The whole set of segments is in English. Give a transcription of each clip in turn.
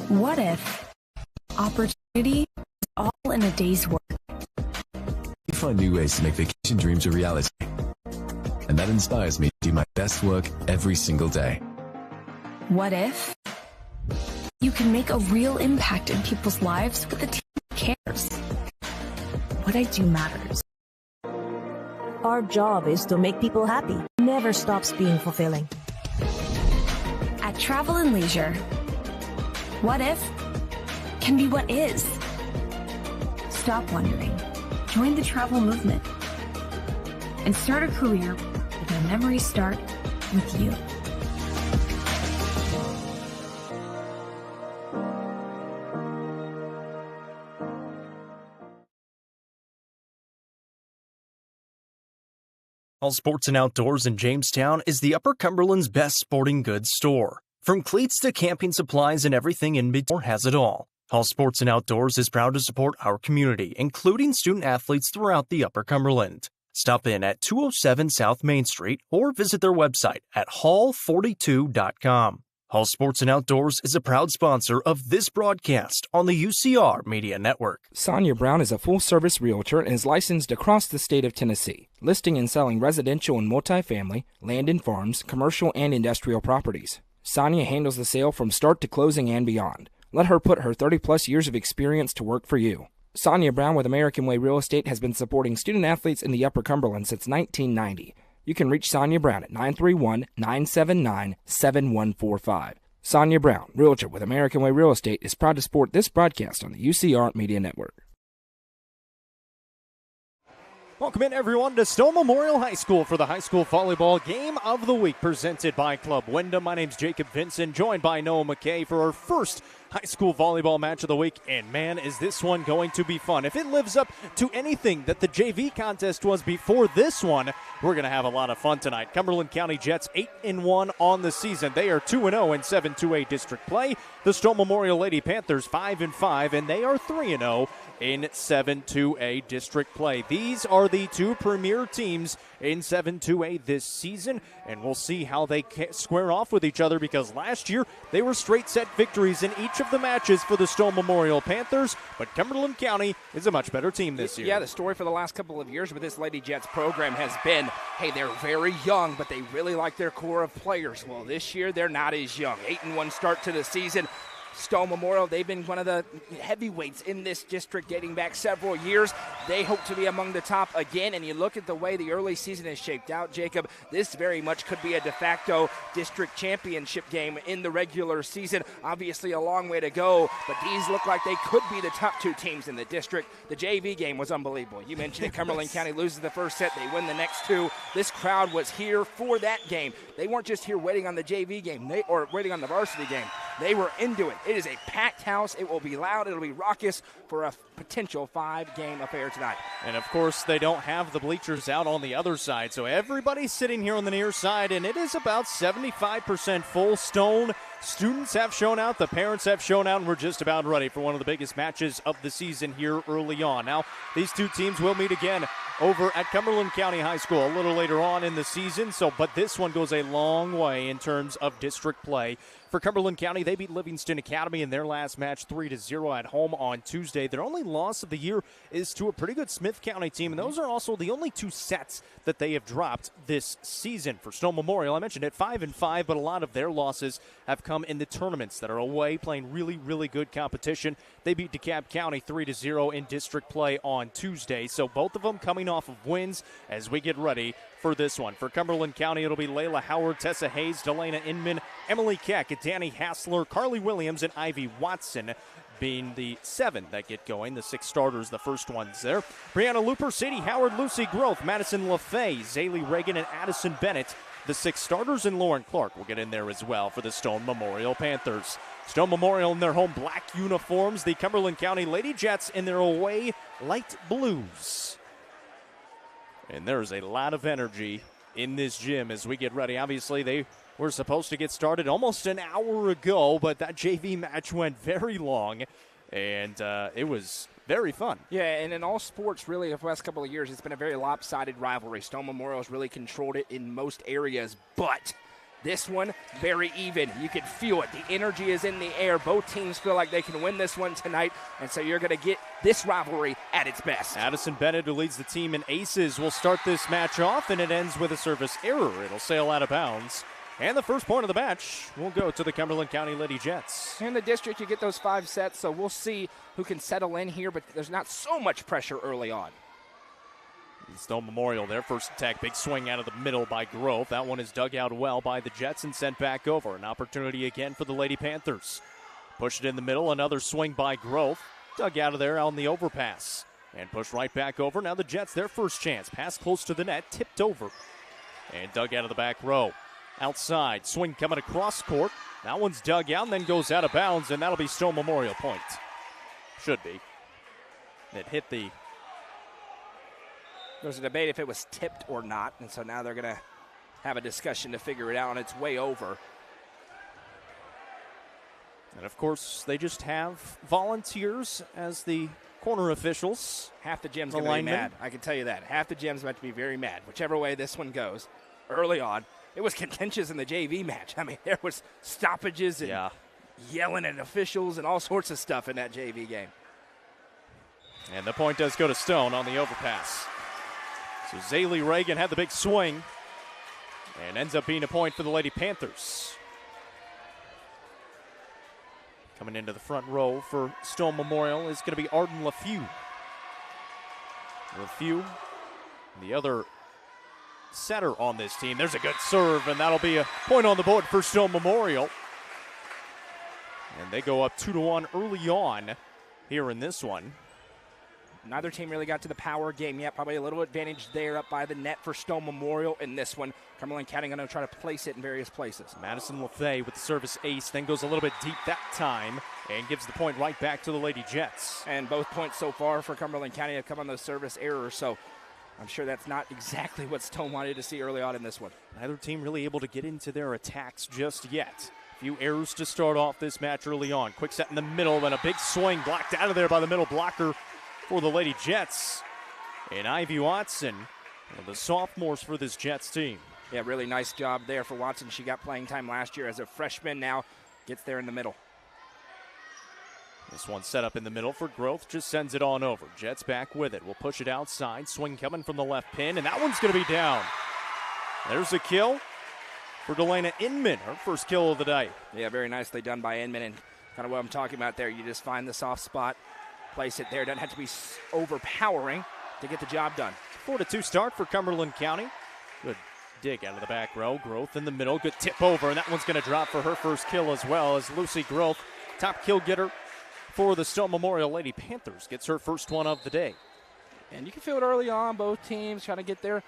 What if opportunity is all in a day's work? We find new ways to make vacation dreams a reality. And that inspires me to do my best work every single day. What if you can make a real impact in people's lives with a team that cares? What I do matters. Our job is to make people happy. Never stops being fulfilling. At Travel and Leisure, what if can be what is. Stop wondering. Join the travel movement. And start a career where memories start with you. All Sports and Outdoors in Jamestown is the Upper Cumberland's best sporting goods store. From cleats to camping supplies and everything in between has it all. All Sports and Outdoors is proud to support our community, including student athletes throughout the Upper Cumberland. Stop in at 207 South Main Street or visit their website at hall42.com. All Sports and Outdoors is a proud sponsor of this broadcast on the UCR Media Network. Sonia Brown is a full-service realtor and is licensed across the state of Tennessee, listing and selling residential and multifamily, land and farms, commercial and industrial properties. Sonia handles the sale from start to closing and beyond. Let her put her 30-plus years of experience to work for you. Sonia Brown with American Way Real Estate has been supporting student-athletes in the Upper Cumberland since 1990. You can reach Sonia Brown at 931-979-7145. Sonia Brown, realtor with American Way Real Estate, is proud to support this broadcast on the UCR Media Network. Welcome in, everyone, to Stone Memorial High School for the high school volleyball game of the week presented by Club Wyndham. My name's Jacob Vincent, joined by Noah McKay for our first high school volleyball match of the week, and man, is this one going to be fun. If it lives up to anything that the JV contest was before this one, we're going to have a lot of fun tonight. Cumberland County Jets 8-1 on the season. They are 2-0 in 7-2A district play. The Stone Memorial Lady Panthers 5-5, and they are 3-0 in 7-2A district play. These are the two premier teams in 7-2A this season, and we'll see how they square off with each other, because last year they were straight set victories in each of the matches for the Stone Memorial Panthers, but Cumberland County is a much better team this year. Yeah, the story for the last couple of years with this Lady Jets program has been, hey, they're very young, but they really like their core of players. Well, this year they're not as young. 8-1 start to the season. Stone Memorial, they've been one of the heavyweights in this district dating back several years. They hope to be among the top again, and you look at the way the early season is shaped out, Jacob, this very much could be a de facto district championship game in the regular season. Obviously a long way to go, but these look like they could be the top two teams in the district. The JV game was unbelievable. You mentioned it, Cumberland County loses the first set, they win the next two. This crowd was here for that game. They weren't just here waiting on the JV game or waiting on the varsity game. They were into it. It is a packed house. It will be loud. It will be raucous for a potential 5-game affair tonight. And, of course, they don't have the bleachers out on the other side, so everybody's sitting here on the near side, and it is about 75% full. Stone students have shown out, the parents have shown out, and we're just about ready for one of the biggest matches of the season here early on. Now, these two teams will meet again over at Cumberland County High School a little later on in the season, but this one goes a long way in terms of district play. For Cumberland County, they beat Livingston Academy in their last match 3-0 at home on Tuesday. Their only loss of the year is to a pretty good Smith County team, and those are also the only two sets that they have dropped this season. For Stone Memorial, I mentioned it, 5-5, but a lot of their losses have come in the tournaments that are away, playing really, really good competition. They beat DeKalb County 3-0 in district play on Tuesday, so both of them coming off of wins as we get ready for this one. For Cumberland County, it'll be Layla Howard, Tessa Hayes, Delana Inman, Emily Keck, Danny Hassler, Carly Williams, and Ivy Watson being the 7 that get going. The 6 starters, the first ones there. Brianna Looper, Sadie Howard, Lucy Groth, Madison LaFay, Zaylee Reagan, and Addison Bennett. The 6 starters, and Lauren Clark will get in there as well for the Stone Memorial Panthers. Stone Memorial in their home black uniforms. The Cumberland County Lady Jets in their away light blues. And there's a lot of energy in this gym as we get ready. Obviously, they were supposed to get started almost an hour ago, but that JV match went very long, and it was very fun. Yeah, and in all sports, really, the last couple of years, it's been a very lopsided rivalry. Stone Memorial's really controlled it in most areas, but This one, very even. You can feel it. The energy is in the air. Both teams feel like they can win this one tonight, and so you're going to get this rivalry at its best. Addison Bennett, who leads the team in aces, will start this match off, and it ends with a service error. It'll sail out of bounds. And the first point of the match will go to the Cumberland County Lady Jets. In the district, you get those 5 sets, so we'll see who can settle in here, but there's not so much pressure early on. Stone Memorial, their first attack, big swing out of the middle by Grove. That one is dug out well by the Jets and sent back over. An opportunity again for the Lady Panthers. Push it in the middle, another swing by Grove. Dug out of there on the overpass. And pushed right back over. Now the Jets, their first chance. Pass close to the net, tipped over. And dug out of the back row. Outside, swing coming across court. That one's dug out and then goes out of bounds, and that'll be Stone Memorial point. Should be. It hit the... There's a debate if it was tipped or not, and so now they're going to have a discussion to figure it out, and it's way over. And, of course, they just have volunteers as the corner officials. Half the gym's going to be mad. I can tell you that. Half the gym's about to be very mad, whichever way this one goes. Early on, it was contentious in the JV match. I mean, there was stoppages and yelling at officials and all sorts of stuff in that JV game. And the point does go to Stone on the overpass. So Zaylee Reagan had the big swing and ends up being a point for the Lady Panthers. Coming into the front row for Stone Memorial is going to be Arden LaFew. LaFew, the other setter on this team. There's a good serve, and that'll be a point on the board for Stone Memorial. And they go up 2-1 early on here in this one. Neither team really got to the power game yet. Probably a little advantage there up by the net for Stone Memorial in this one. Cumberland County going to try to place it in various places. Madison LaFay with the service ace, then goes a little bit deep that time and gives the point right back to the Lady Jets. And both points so far for Cumberland County have come on those service errors, so I'm sure that's not exactly what Stone wanted to see early on in this one. Neither team really able to get into their attacks just yet. A few errors to start off this match early on. Quick set in the middle, and a big swing blocked out of there by the middle blocker for the Lady Jets. And Ivy Watson, one of the sophomores for this Jets team. Yeah, really nice job there for Watson. She got playing time last year as a freshman, now gets there in the middle. This one set up in the middle for Growth, just sends it on over. Jets back with it. We'll push it outside. Swing coming from the left pin, and that one's going to be down. There's a kill for Delana Inman, her first kill of the day. Yeah, very nicely done by Inman, and kind of what I'm talking about there. You just find the soft spot, place it there. Doesn't have to be overpowering to get the job done. 4-2 start for Cumberland County. Good dig out of the back row. Growth in the middle. Good tip over, and that one's going to drop for her first kill as well as Lucy Growth, top kill getter for the Stone Memorial Lady Panthers, gets her first one of the day. And you can feel it early on. Both teams trying to get their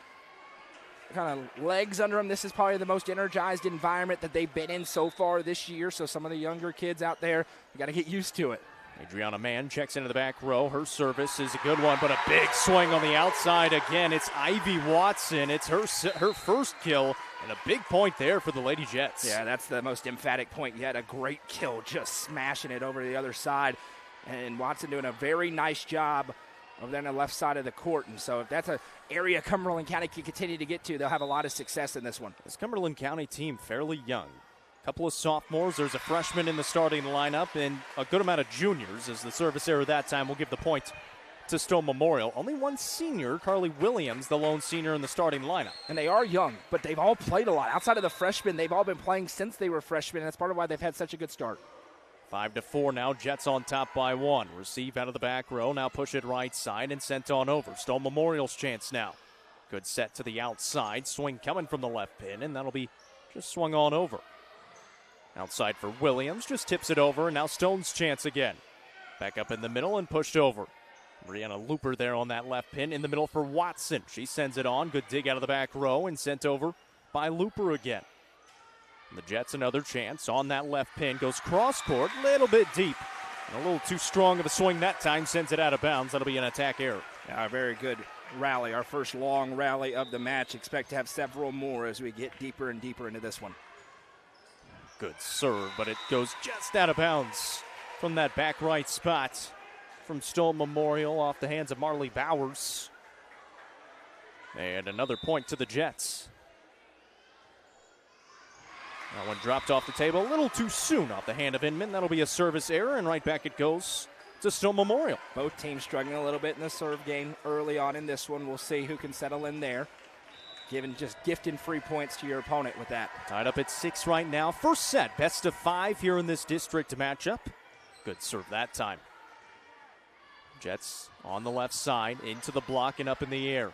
kind of legs under them. This is probably the most energized environment that they've been in so far this year. So some of the younger kids out there, you got to get used to it. Adriana Mann checks into the back row. Her service is a good one, but a big swing on the outside. Again, it's Ivy Watson. It's her first kill, and a big point there for the Lady Jets. Yeah, that's the most emphatic point. You had a great kill, just smashing it over to the other side. And Watson doing a very nice job over there on the left side of the court. And so if that's an area Cumberland County can continue to get to, they'll have a lot of success in this one. This Cumberland County team fairly young. Couple of sophomores. There's a freshman in the starting lineup and a good amount of juniors as the service error that time will give the point to Stone Memorial. Only one senior, Carly Williams, the lone senior in the starting lineup. And they are young, but they've all played a lot. Outside of the freshmen, they've all been playing since they were freshmen, and that's part of why they've had such a good start. 5-4 now. Jets on top by 1. Receive out of the back row. Now push it right side and sent on over. Stone Memorial's chance now. Good set to the outside. Swing coming from the left pin, and that'll be just swung on over. Outside for Williams, just tips it over, and now Stone's chance again. Back up in the middle and pushed over. Brianna Looper there on that left pin in the middle for Watson. She sends it on, good dig out of the back row, and sent over by Looper again. And the Jets another chance on that left pin, goes cross court, a little bit deep. And a little too strong of a swing that time, sends it out of bounds. That'll be an attack error. Yeah, very good rally, our first long rally of the match. Expect to have several more as we get deeper and deeper into this one. Good serve, but it goes just out of bounds from that back right spot from Stone Memorial off the hands of Marley Bowers. And another point to the Jets. That one dropped off the table a little too soon off the hand of Inman. That'll be a service error, and right back it goes to Stone Memorial. Both teams struggling a little bit in the serve game early on in this one. We'll see who can settle in there. Gifting free points to your opponent with that. Tied up at 6 right now. First set, best of 5 here in this district matchup. Good serve that time. Jets on the left side, into the block and up in the air.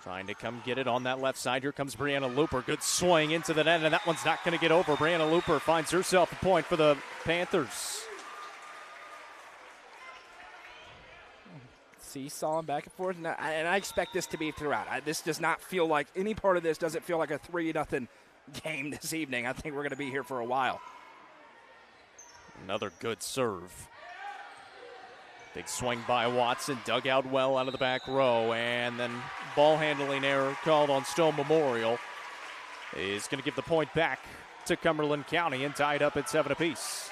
Trying to come get it on that left side. Here comes Brianna Looper. Good swing into the net, and that one's not going to get over. Brianna Looper finds herself a point for the Panthers. Seesaw back and forth, and I expect this to be throughout. This does not feel like, any part of this doesn't feel like a 3-0 game this evening. I think we're going to be here for a while. Another good serve. Big swing by Watson, dug out well out of the back row, and then ball handling error called on Stone Memorial is going to give the point back to Cumberland County and tied up at 7 apiece.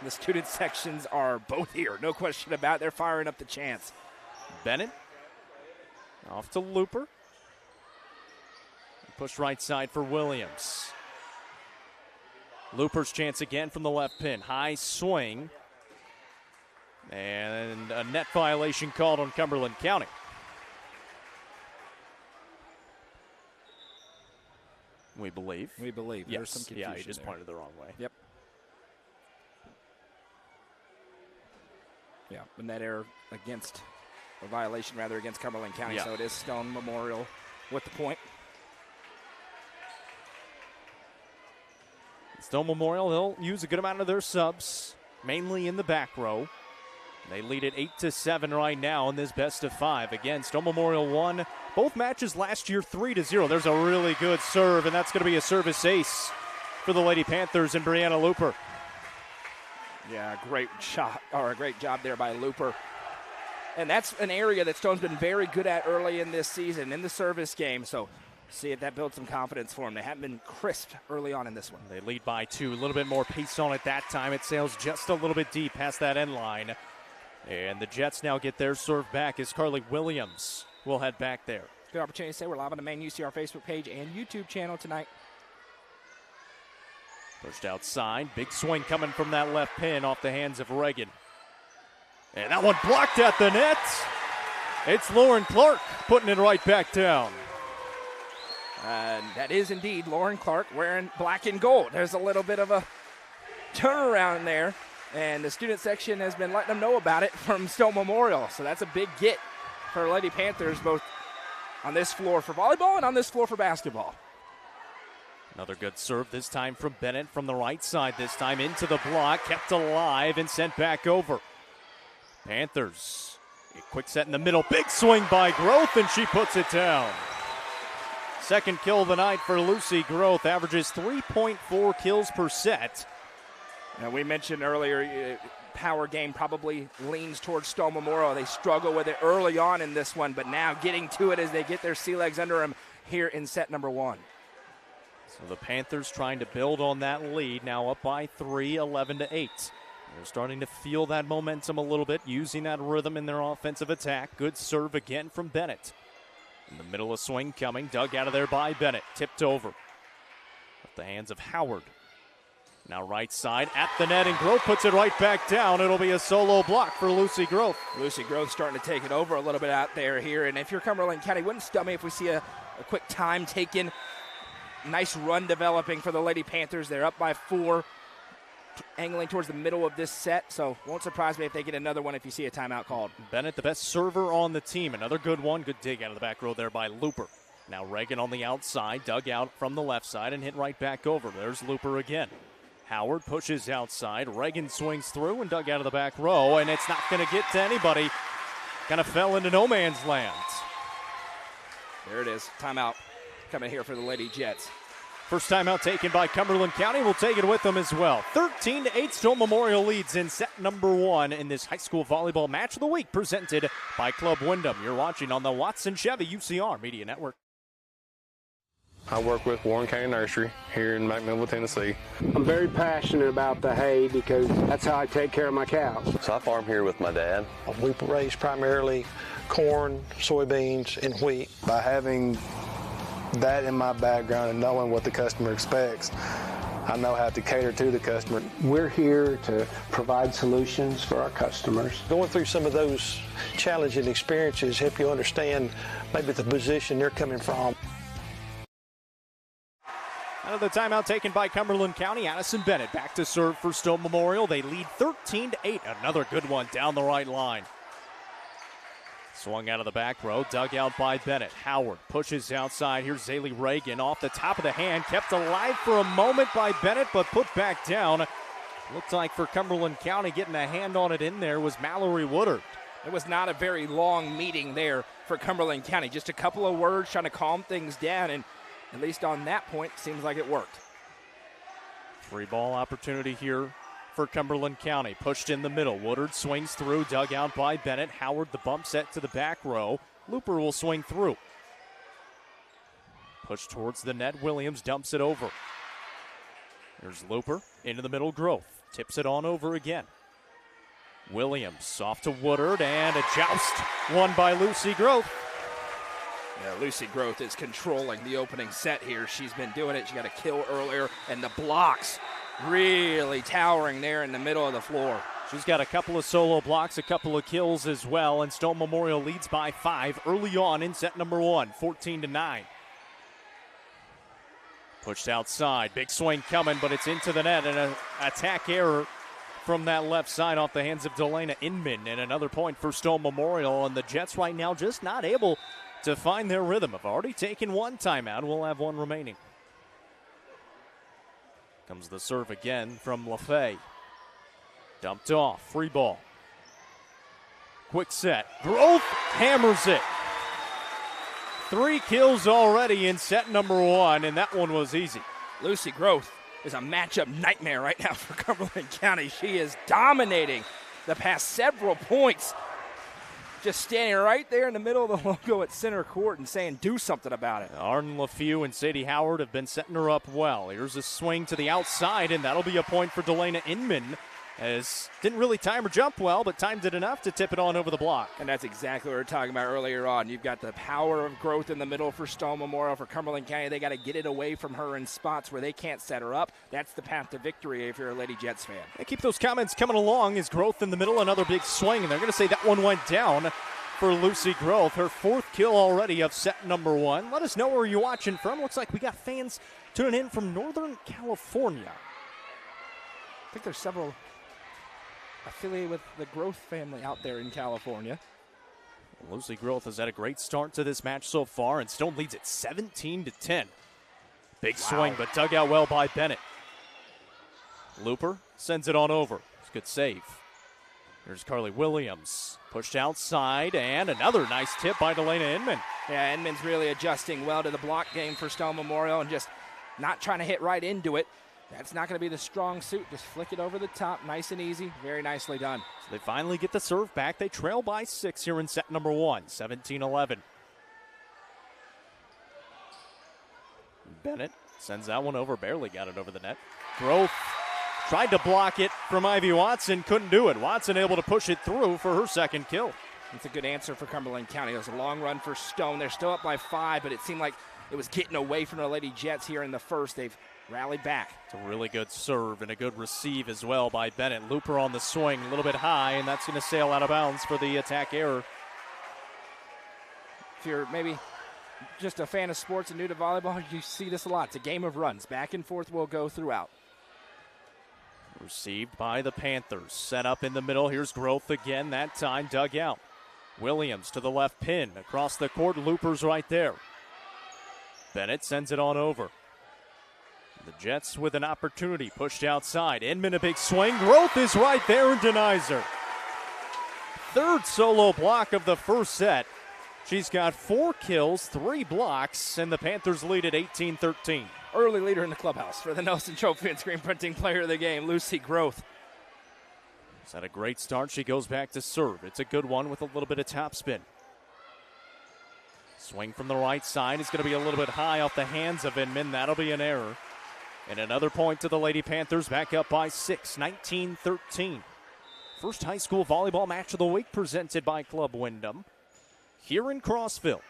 The student sections are both here, no question about it. They're firing up the chance. Bennett off to Looper. Push right side for Williams. Looper's chance again from the left pin. High swing. And a net violation called on Cumberland County. We believe. We believe. Yes. There's some confusion. Yeah, he just there. pointed the wrong way. Yep. Yeah, and that error against, a violation rather, against Cumberland County. Yeah. So it is Stone Memorial with the point. Stone Memorial, they'll use a good amount of their subs, mainly in the back row. They lead it 8-7 right now in this best of 5. Again, Stone Memorial won both matches last year 3-0. There's a really good serve, and that's going to be a service ace for the Lady Panthers and Brianna Looper. Yeah, great shot, or a great job there by Looper. And that's an area that Stone's been very good at early in this season, in the service game. So see if that builds some confidence for them. They haven't been crisp early on in this one. They lead by 2. A little bit more pace on it that time. It sails just a little bit deep past that end line. And the Jets now get their serve back as Carly Williams will head back there. Good opportunity to say we're live on the main UCR Facebook page and YouTube channel tonight. Pushed outside. Big swing coming from that left pin off the hands of Reagan. And that one blocked at the net. It's Lauren Clark putting it right back down. And that is indeed Lauren Clark wearing black and gold. There's a little bit of a turnaround there. And the student section has been letting them know about it from Stone Memorial. So that's a big get for Lady Panthers, both on this floor for volleyball and on this floor for basketball. Another good serve, this time from Bennett from the right side, this time into the block, kept alive and sent back over. Panthers, a quick set in the middle, big swing by Groth, and she puts it down. Second kill of the night for Lucy Groth, averages 3.4 kills per set. Now, we mentioned earlier, power game probably leans towards Stone Memorial. They struggle with it early on in this one, but now getting to it as they get their sea legs under them here in set number 1. So the Panthers trying to build on that lead, now up by 3, 11-8. They're starting to feel that momentum a little bit, using that rhythm in their offensive attack. Good serve again from Bennett. In the middle of swing coming, dug out of there by Bennett, tipped over. At the hands of Howard. Now right side at the net, and Groth puts it right back down. It'll be a solo block for Lucy Groth. Lucy Groth starting to take it over a little bit out there here. And if you're Cumberland County, wouldn't stun me if we see a quick time taken. Nice run developing for the Lady Panthers. They're up by 4, angling towards the middle of this set. So won't surprise me if they get another one if you see a timeout called. Bennett, the best server on the team. Another good one. Good dig out of the back row there by Looper. Now Reagan on the outside, dug out from the left side and hit right back over. There's Looper again. Howard pushes outside. Reagan swings through and dug out of the back row, and it's not going to get to anybody. Kind of fell into no man's land. There it is. Timeout coming here for the Lady Jets. First timeout taken by Cumberland County. We'll take it with them as well. 13-8, Stone Memorial leads in set number 1 in this high school volleyball match of the week presented by Club Wyndham. You're watching on the Watson Chevy UCR Media Network. I work with Warren County Nursery here in McMinnville, Tennessee. I'm very passionate about the hay because that's how I take care of my cows. So I farm here with my dad. We raise primarily corn, soybeans, and wheat. By having that in my background and knowing what the customer expects, I know how to cater to the customer. We're here to provide solutions for our customers. Going through some of those challenging experiences help you understand maybe the position they're coming from. Out of the timeout taken by Cumberland County, Addison Bennett back to serve for Stone Memorial. They lead 13-8. Another good one down the right line. Swung out of the back row, dug out by Bennett. Howard pushes outside. Here's Zaylee Reagan off the top of the hand. Kept alive for a moment by Bennett, but put back down. Looked like for Cumberland County, getting a hand on it in there was Mallory Woodard. It was not a very long meeting there for Cumberland County. Just a couple of words trying to calm things down, and at least on that point, seems like it worked. Free ball opportunity here for Cumberland County. Pushed in the middle. Woodard swings through, dug out by Bennett. Howard the bump set to the back row. Looper will swing through. Push towards the net. Williams dumps it over. Here's Looper into the middle. Growth tips it on over again. Williams off to Woodard, and a joust won by Lucy Growth. Yeah, Lucy Growth is controlling the opening set here. She's been doing it. She got a kill earlier, and the blocks really towering there in the middle of the floor. She's got a couple of solo blocks, a couple of kills as well, and Stone Memorial leads by 5 early on in set number 1, 14-9. Pushed outside, big swing coming, but it's into the net, and an attack error from that left side off the hands of Delana Inman, and another point for Stone Memorial, and the Jets right now just not able to find their rhythm. Have already taken one timeout. We'll have one remaining. Comes the serve again from LaFay. Dumped off. Free ball. Quick set. Growth hammers it. 3 kills already in set number 1, and that one was easy. Lucy Growth is a matchup nightmare right now for Cumberland County. She is dominating the past several points. Just standing right there in the middle of the logo at center court and saying, do something about it. Arden LaFew and Sadie Howard have been setting her up well. Here's a swing to the outside, and that'll be a point for Delana Inman. As didn't really time her jump well, but timed it enough to tip it on over the block. And that's exactly what we were talking about earlier on. You've got the power of Growth in the middle for Stone Memorial. For Cumberland County, they got to get it away from her in spots where they can't set her up. That's the path to victory if you're a Lady Jets fan. They keep those comments coming along. Is Growth in the middle, another big swing, and they're going to say that one went down for Lucy Growth. Her 4th kill already of set number 1. Let us know where you're watching from. Looks like we got fans tuning in from Northern California. I think there's several affiliated with the Growth family out there in California. Lucy Growth has had a great start to this match so far, and Stone leads at 17-10. Big swing, but dug out well by Bennett. Looper sends it on over. It's a good save. Here's Carly Williams. Pushed outside, and another nice tip by Delana Inman. Yeah, Inman's really adjusting well to the block game for Stone Memorial and just not trying to hit right into it. That's not going to be the strong suit. Just flick it over the top, nice and easy. Very nicely done. So they finally get the serve back. They trail by 6 here in set number 1, 17-11. Bennett sends that one over, barely got it over the net. Growth tried to block it from Ivy Watson, couldn't do it. Watson able to push it through for her 2nd kill. It's a good answer for Cumberland County. It was a long run for Stone. They're still up by 5, but it seemed like it was getting away from the Lady Jets here in the first. They've rallied back. It's a really good serve and a good receive as well by Bennett. Looper on the swing, a little bit high, and that's going to sail out of bounds for the attack error. If you're maybe just a fan of sports and new to volleyball, you see this a lot. It's a game of runs. Back and forth will go throughout. Received by the Panthers. Set up in the middle. Here's Growth again. That time dug out. Williams to the left pin. Across the court, Looper's right there. Bennett sends it on over. The Jets with an opportunity. Pushed outside. Inman a big swing. Growth is right there and denies her. 3rd solo block of the first set. She's got 4 kills, 3 blocks, and the Panthers lead at 18-13. Early leader in the clubhouse for the Nelson Trophy and Screen Printing Player of the Game, Lucy Growth. She's had a great start. She goes back to serve. It's a good one with a little bit of topspin. Swing from the right side is going to be a little bit high off the hands of Inman. That'll be an error. And another point to the Lady Panthers, back up by 6, 19-13. First high school volleyball match of the week presented by Club Wyndham here in Crossville.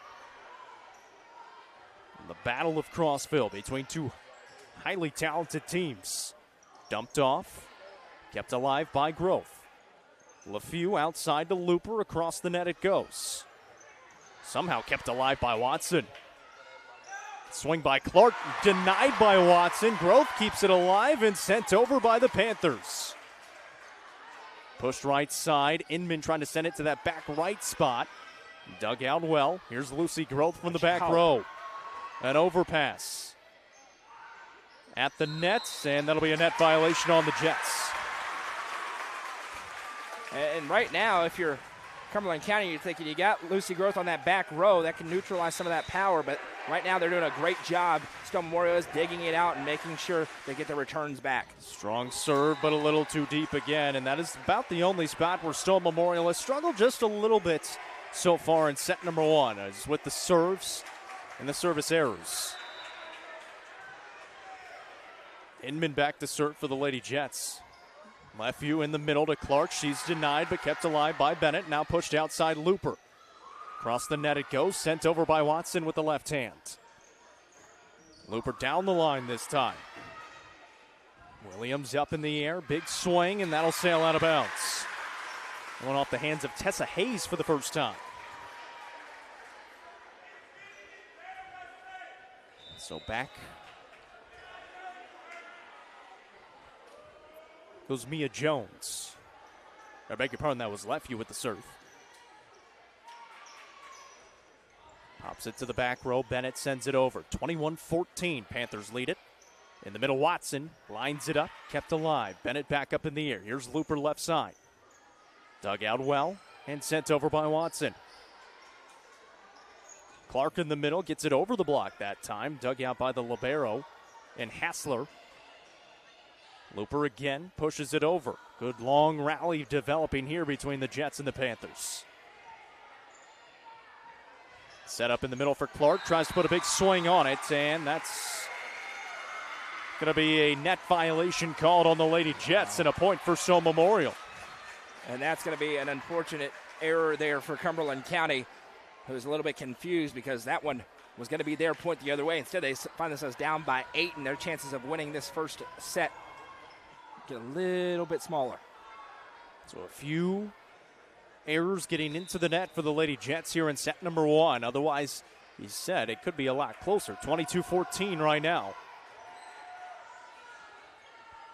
The Battle of Crossville between two highly talented teams. Dumped off, kept alive by Growth. LeFew outside to Looper, across the net it goes. Somehow kept alive by Watson. Swing by Clark, denied by Watson. Growth keeps it alive and sent over by the Panthers. Pushed right side, Inman trying to send it to that back right spot. Dug out well. Here's Lucy Growth from the back row. An overpass at the net, and that'll be a net violation on the Jets. And right now, if you're Cumberland County, you're thinking you got Lucy Growth on that back row. That can neutralize some of that power, but right now they're doing a great job. Stone Memorial is digging it out and making sure they get the returns back. Strong serve, but a little too deep again, and that is about the only spot where Stone Memorial has struggled just a little bit so far in set number 1, is with the serves and the service errors. Inman back to serve for the Lady Jets. LeFew in the middle to Clark. She's denied but kept alive by Bennett. Now pushed outside Looper. Across the net it goes. Sent over by Watson with the left hand. Looper down the line this time. Williams up in the air. Big swing, and that'll sail out of bounds. Going off the hands of Tessa Hayes for the first time. So back goes Mia Jones. I beg your pardon, that was LeFew with the serve. Pops it to the back row. Bennett sends it over. 21-14. Panthers lead it. In the middle, Watson lines it up, kept alive. Bennett back up in the air. Here's Looper left side. Dug out well and sent over by Watson. Clark in the middle gets it over the block that time. Dug out by the libero and Hassler. Looper again pushes it over. Good long rally developing here between the Jets and the Panthers. Set up in the middle for Clark. Tries to put a big swing on it, and that's going to be a net violation called on the Lady Jets and a point for Stone Memorial. And that's going to be an unfortunate error there for Cumberland County, who was a little bit confused because that one was going to be their point the other way. Instead, they find themselves down by 8, and their chances of winning this first set get a little bit smaller. So a few errors getting into the net for the Lady Jets here in set number 1. Otherwise, he said it could be a lot closer. 22-14 right now.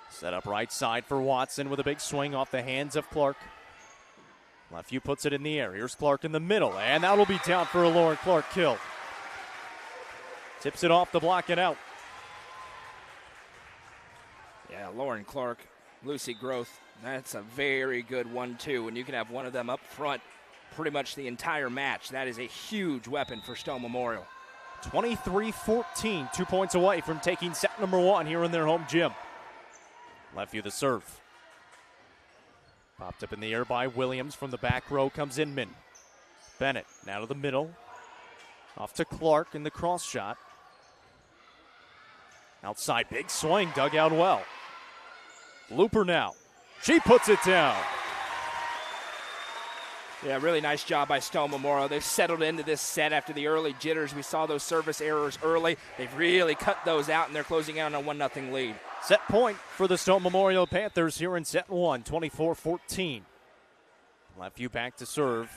Set up right side for Watson with a big swing off the hands of Clark. LeFew puts it in the air. Here's Clark in the middle, and that'll be down for a Lauren Clark kill. Tips it off the block and out. Yeah, Lauren Clark, Lucy Growth, that's a very good 1-2. And you can have one of them up front pretty much the entire match. That is a huge weapon for Stone Memorial. 23-14, 2 points away from taking set number 1 here in their home gym. LeFew the serve. Popped up in the air by Williams. From the back row comes Inman. Bennett now to the middle. Off to Clark in the cross shot. Outside, big swing, dug out well. Looper now. She puts it down. Yeah, really nice job by Stone Memorial. They've settled into this set after the early jitters. We saw those service errors early. They've really cut those out, and they're closing out on a 1-0 lead. Set point for the Stone Memorial Panthers here in set 1, 24-14. LeFew back to serve.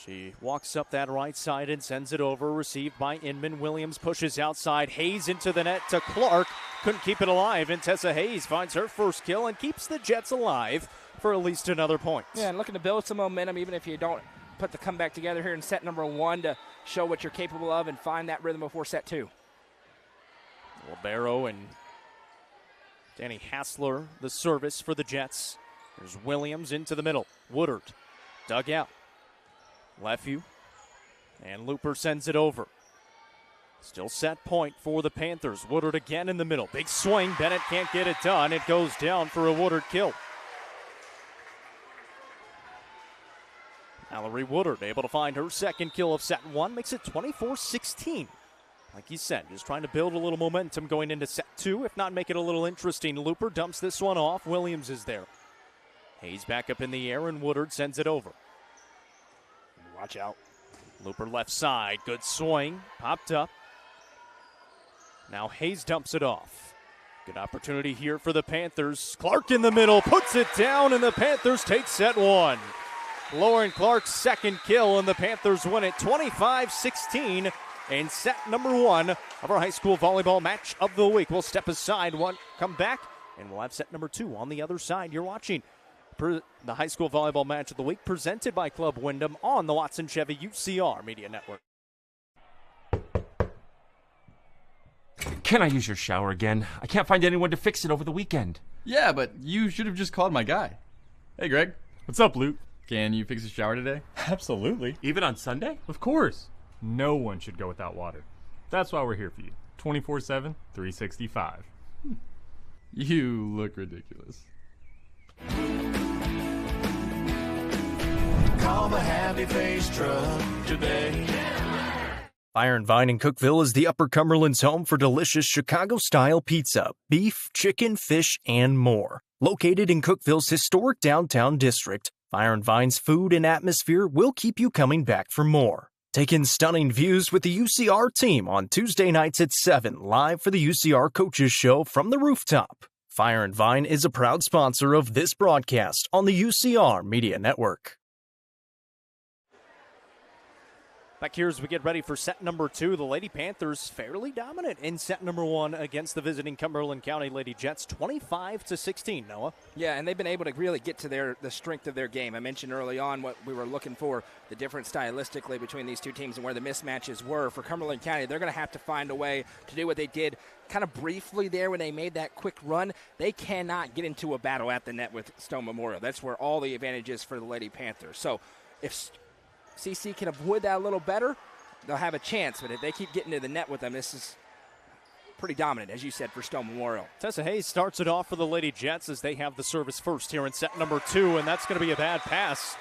She walks up that right side and sends it over. Received by Inman. Williams pushes outside. Hayes into the net to Clark. Couldn't keep it alive, and Tessa Hayes finds her first kill and keeps the Jets alive for at least another point. Yeah, and looking to build some momentum, even if you don't put the comeback together here in set number 1 to show what you're capable of and find that rhythm before set 2. Libero and Danny Hassler, the service for the Jets. There's Williams into the middle. Woodard dug out. LeFew and Looper sends it over. Still set point for the Panthers. Woodard again in the middle. Big swing. Bennett can't get it done. It goes down for a Woodard kill. Mallory Woodard able to find her second kill of set one, makes it 24-16. Like you said, just trying to build a little momentum going into set two, if not make it a little interesting. Looper dumps this one off. Williams is there. Hayes back up in the air, and Woodard sends it over. Watch out. Looper left side, good swing, popped up. Now Hayes dumps it off. Good opportunity here for the Panthers. Clark in the middle, puts it down, and the Panthers take set one. Lauren Clark's second kill, and the Panthers win it 25-16 in set number one of our high school volleyball match of the week. We'll step aside, come back, and we'll have set number two on the other side. You're watching the high school volleyball match of the week presented by Club Wyndham on the Watson Chevy UCR Media Network. Can I use your shower again? I can't find anyone to fix it over the weekend. Yeah, but you should have just called my guy. Hey, Greg. What's up, Luke? Can you fix the shower today? Absolutely. Even on Sunday? Of course. No one should go without water. That's why we're here for you. 24/7, 365. You look ridiculous. Call the Happy Face Truck today. Fire and Vine in Cookeville is the Upper Cumberland's home for delicious Chicago-style pizza, beef, chicken, fish, and more. Located in Cookeville's historic downtown district, Fire and Vine's food and atmosphere will keep you coming back for more. Take in stunning views with the UCR team on Tuesday nights at 7, live for the UCR Coaches Show from the rooftop. Fire and Vine is a proud sponsor of this broadcast on the UCR Media Network. Back here as we get ready for set number two, the Lady Panthers fairly dominant in set number one against the visiting Cumberland County Lady Jets, 25-16, Noah. Yeah, and they've been able to really get to the strength of their game. I mentioned early on what we were looking for, the difference stylistically between these two teams and where the mismatches were. For Cumberland County, they're going to have to find a way to do what they did kind of briefly there when they made that quick run. They cannot get into a battle at the net with Stone Memorial. That's where all the advantage is for the Lady Panthers. So if CC can avoid that a little better, they'll have a chance. But if they keep getting to the net with them, this is pretty dominant, as you said, for Stone Memorial. Tessa Hayes starts it off for the Lady Jets as they have the service first here in set number two, and that's going to be a bad pass.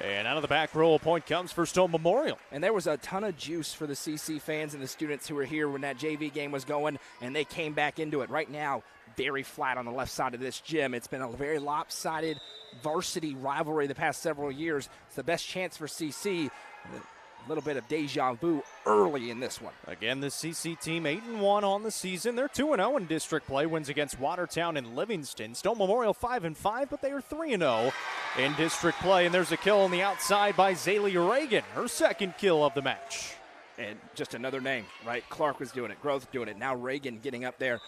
And out of the back row, a point comes for Stone Memorial. And there was a ton of juice for the CC fans and the students who were here when that JV game was going, and they came back into it. Right now, very flat on the left side of this gym. It's been a very lopsided varsity rivalry the past several years. It's the best chance for CC. A little bit of deja vu early in this one. Again, the CC team 8-1 on the season. They're 2-0 in district play. Wins against Watertown and Livingston. Stone Memorial 5-5, but they are 3-0 in district play. And there's a kill on the outside by Zaylee Reagan, her second kill of the match. And just another name, right? Clark was doing it, Growth doing it. Now Reagan getting up there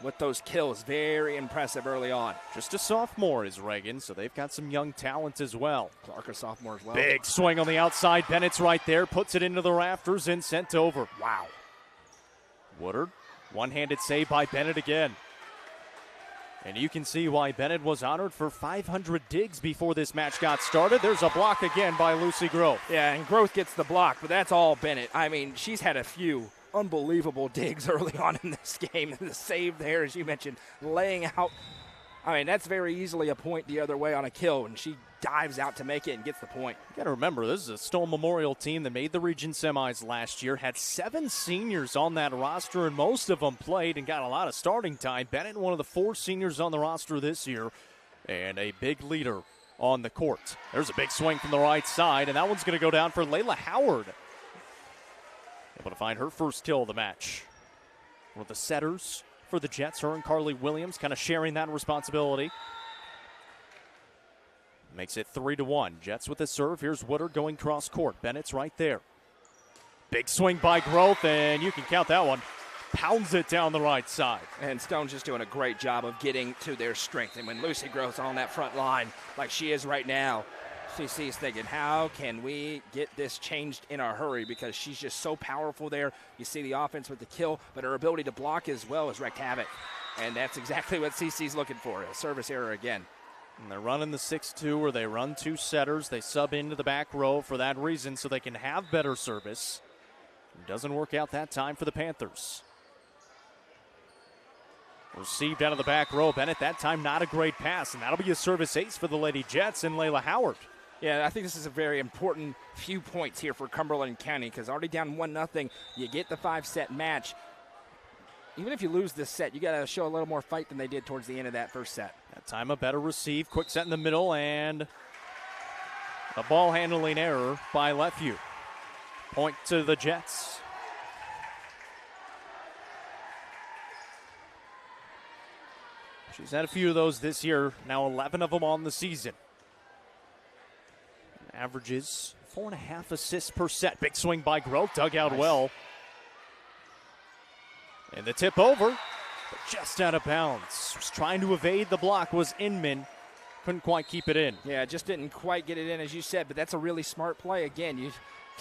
with those kills. Very impressive early on. Just a sophomore is Reagan, so they've got some young talent as well. Clark a sophomore as well. Big swing on the outside. Bennett's right there, puts it into the rafters and sent over. Wow. Woodard, one-handed save by Bennett again. And you can see why Bennett was honored for 500 digs before this match got started. There's a block again by Lucy Grove. Yeah, and Growth gets the block, but that's all Bennett. I mean, she's had a few unbelievable digs early on in this game. And the save there, as you mentioned, laying out. I mean, that's very easily a point the other way on a kill, and she dives out to make it and gets the point. You got to remember, this is a Stone Memorial team that made the region semis last year, had 7 seniors on that roster, and most of them played and got a lot of starting time. Bennett, one of the 4 seniors on the roster this year, and a big leader on the court. There's a big swing from the right side, and that one's going to go down for Layla Howard. Able to find her first kill of the match. One of the setters for the Jets, her and Carly Williams, kind of sharing that responsibility. Makes it 3-1. Jets with a serve. Here's Woodard going cross court. Bennett's right there. Big swing by Growth, and you can count that one. Pounds it down the right side. And Stone's just doing a great job of getting to their strength. And when Lucy Growth's on that front line like she is right now, CC's thinking, how can we get this changed in a hurry? Because she's just so powerful there. You see the offense with the kill, but her ability to block as well has wreaked havoc. And that's exactly what CC's looking for, a service error again. And they're running the 6-2 where they run 2 setters. They sub into the back row for that reason so they can have better service. It doesn't work out that time for the Panthers. Received out of the back row. Bennett that time not a great pass, and that'll be a service ace for the Lady Jets and Layla Howard. Yeah, I think this is a very important few points here for Cumberland County because already down 1-0, you get the 5-set match. Even if you lose this set, you got to show a little more fight than they did towards the end of that first set. That time a better receive, quick set in the middle, and a ball handling error by Lefeview. Point to the Jets. She's had a few of those this year, now 11 of them on the season. Averages 4.5 assists per set. Big swing by Grove, dug out well. And the tip over, but just out of bounds. Was trying to evade the block was Inman. Couldn't quite keep it in. Yeah, just didn't quite get it in, as you said, but that's a really smart play. Again, you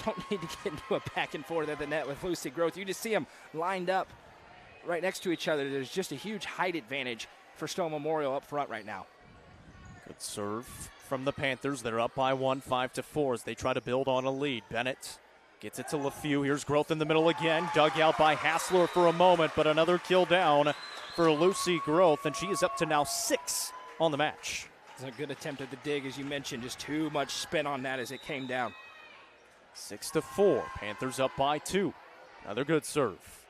don't need to get into a back and forth at the net with Lucy Groth. You just see them lined up right next to each other. There's just a huge height advantage for Stone Memorial up front right now. Good serve from the Panthers. They're up by 1, 5-4 as they try to build on a lead. Bennett gets it to Lefeview. Here's Growth in the middle again. Dug out by Hassler for a moment, but another kill down for Lucy Growth, and she is up to now 6 on the match. It's a good attempt at the dig, as you mentioned. Just too much spin on that as it came down. 6-4. Panthers up by 2. Another good serve.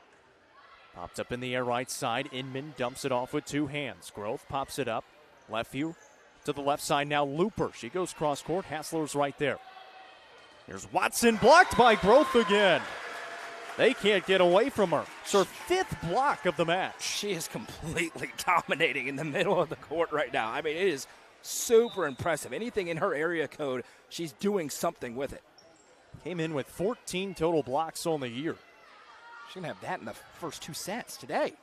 Popped up in the air right side. Inman dumps it off with 2 hands. Growth pops it up. Lefeview to the left side now. Looper. She goes cross court. Hassler's right there. Here's Watson, blocked by Growth again. They can't get away from her. It's her 5th block of the match. She is completely dominating in the middle of the court right now. I mean, it is super impressive. Anything in her area code, she's doing something with it. Came in with 14 total blocks on the year. She's going to have that in the first 2 sets today.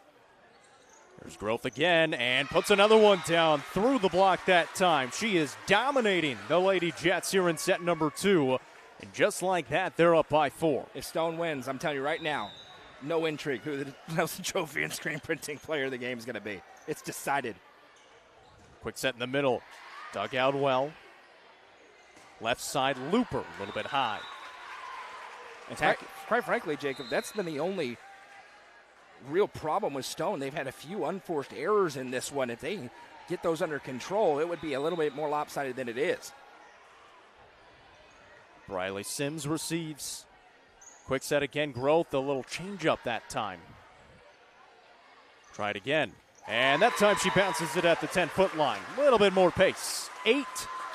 There's Growth again and puts another one down through the block that time. She is dominating the Lady Jets here in set number 2. And just like that, they're up by 4. If Stone wins, I'm telling you right now, no intrigue who the Nelson Trophy and screen printing player of the game is going to be. It's decided. Quick set in the middle. Dug out well. Left side Looper, a little bit high. And quite frankly, Jacob, that's been the only real problem with Stone. They've had a few unforced errors in this one. If they get those under control, it would be a little bit more lopsided than it is. Briley Sims receives. Quick set again. Growth, a little change up that time. Try it again. And that time she bounces it at the 10-foot line. A little bit more pace. 8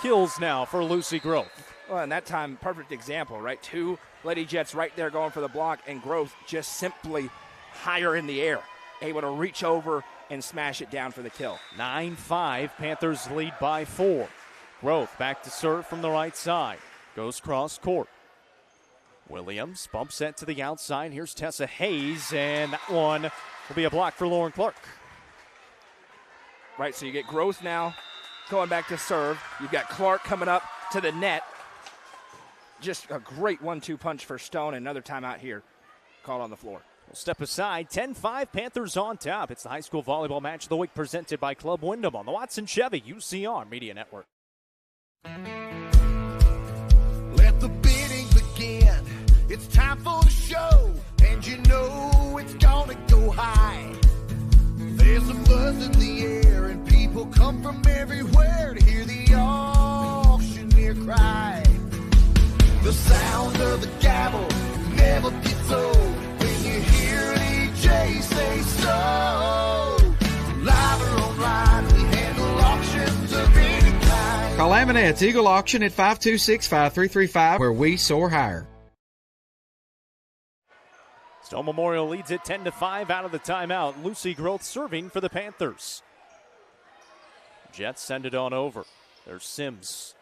kills now for Lucy Growth. Well, and that time, perfect example, right? 2 Lady Jets right there going for the block, and Growth just simply higher in the air, able to reach over and smash it down for the kill. 9-5, Panthers lead by 4. Growth back to serve from the right side. Goes cross court. Williams bump set to the outside. Here's Tessa Hayes, and that one will be a block for Lauren Clark. Right, so you get Growth now going back to serve. You've got Clark coming up to the net. Just a great 1-2 punch for Stone. Another timeout here called on the floor. We'll step aside. 10-5, Panthers on top. It's the high school volleyball match of the week presented by Club Wyndham on the Watson Chevy UCR Media Network. Let the bidding begin. It's time for the show, and you know it's gonna go high. There's a buzz in the air, and people come from everywhere to hear the auctioneer cry. The sound of the gavel never gets old when you hear DJ say so. Live or online, we handle auctions of any kind. Call Amanette's Eagle Auction at 526-5335, where we soar higher. Stone Memorial leads it 10-5 out of the timeout. Lucy Growth serving for the Panthers. Jets send it on over. There's Sims.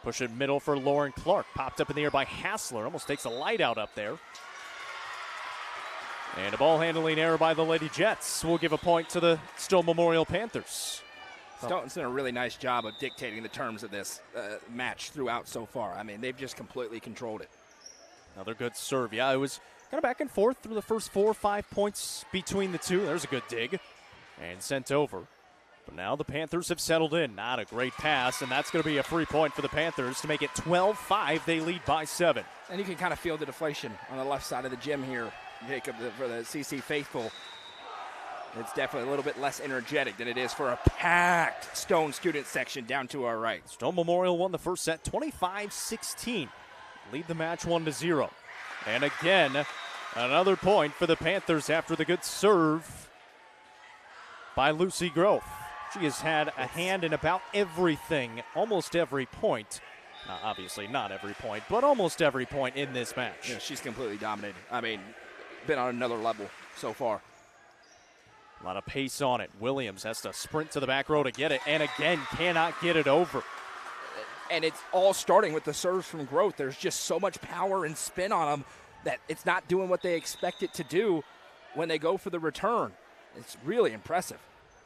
Push it middle for Lauren Clark. Popped up in the air by Hassler. Almost takes a light out up there. And a ball handling error by the Lady Jets. We'll give a point to the Stone Memorial Panthers. Stone's done a really nice job of dictating the terms of this match throughout so far. I mean, they've just completely controlled it. Another good serve. Yeah, it was kind of back and forth through the first 4 or 5 points between the two. There's a good dig. And sent over. But now the Panthers have settled in. Not a great pass, and that's going to be a free point for the Panthers to make it 12-5. They lead by 7. And you can kind of feel the deflation on the left side of the gym here, Jacob, for the CC faithful. It's definitely a little bit less energetic than it is for a packed Stone student section down to our right. Stone Memorial won the first set 25-16. Lead the match 1-0. And again, another point for the Panthers after the good serve by Lucy Grove. She has had a hand in about everything, almost every point. Obviously not every point, but almost every point in this match. Yeah, she's completely dominated. I mean, been on another level so far. A lot of pace on it. Williams has to sprint to the back row to get it, and again, cannot get it over. And it's all starting with the serves from Growth. There's just so much power and spin on them that it's not doing what they expect it to do when they go for the return. It's really impressive.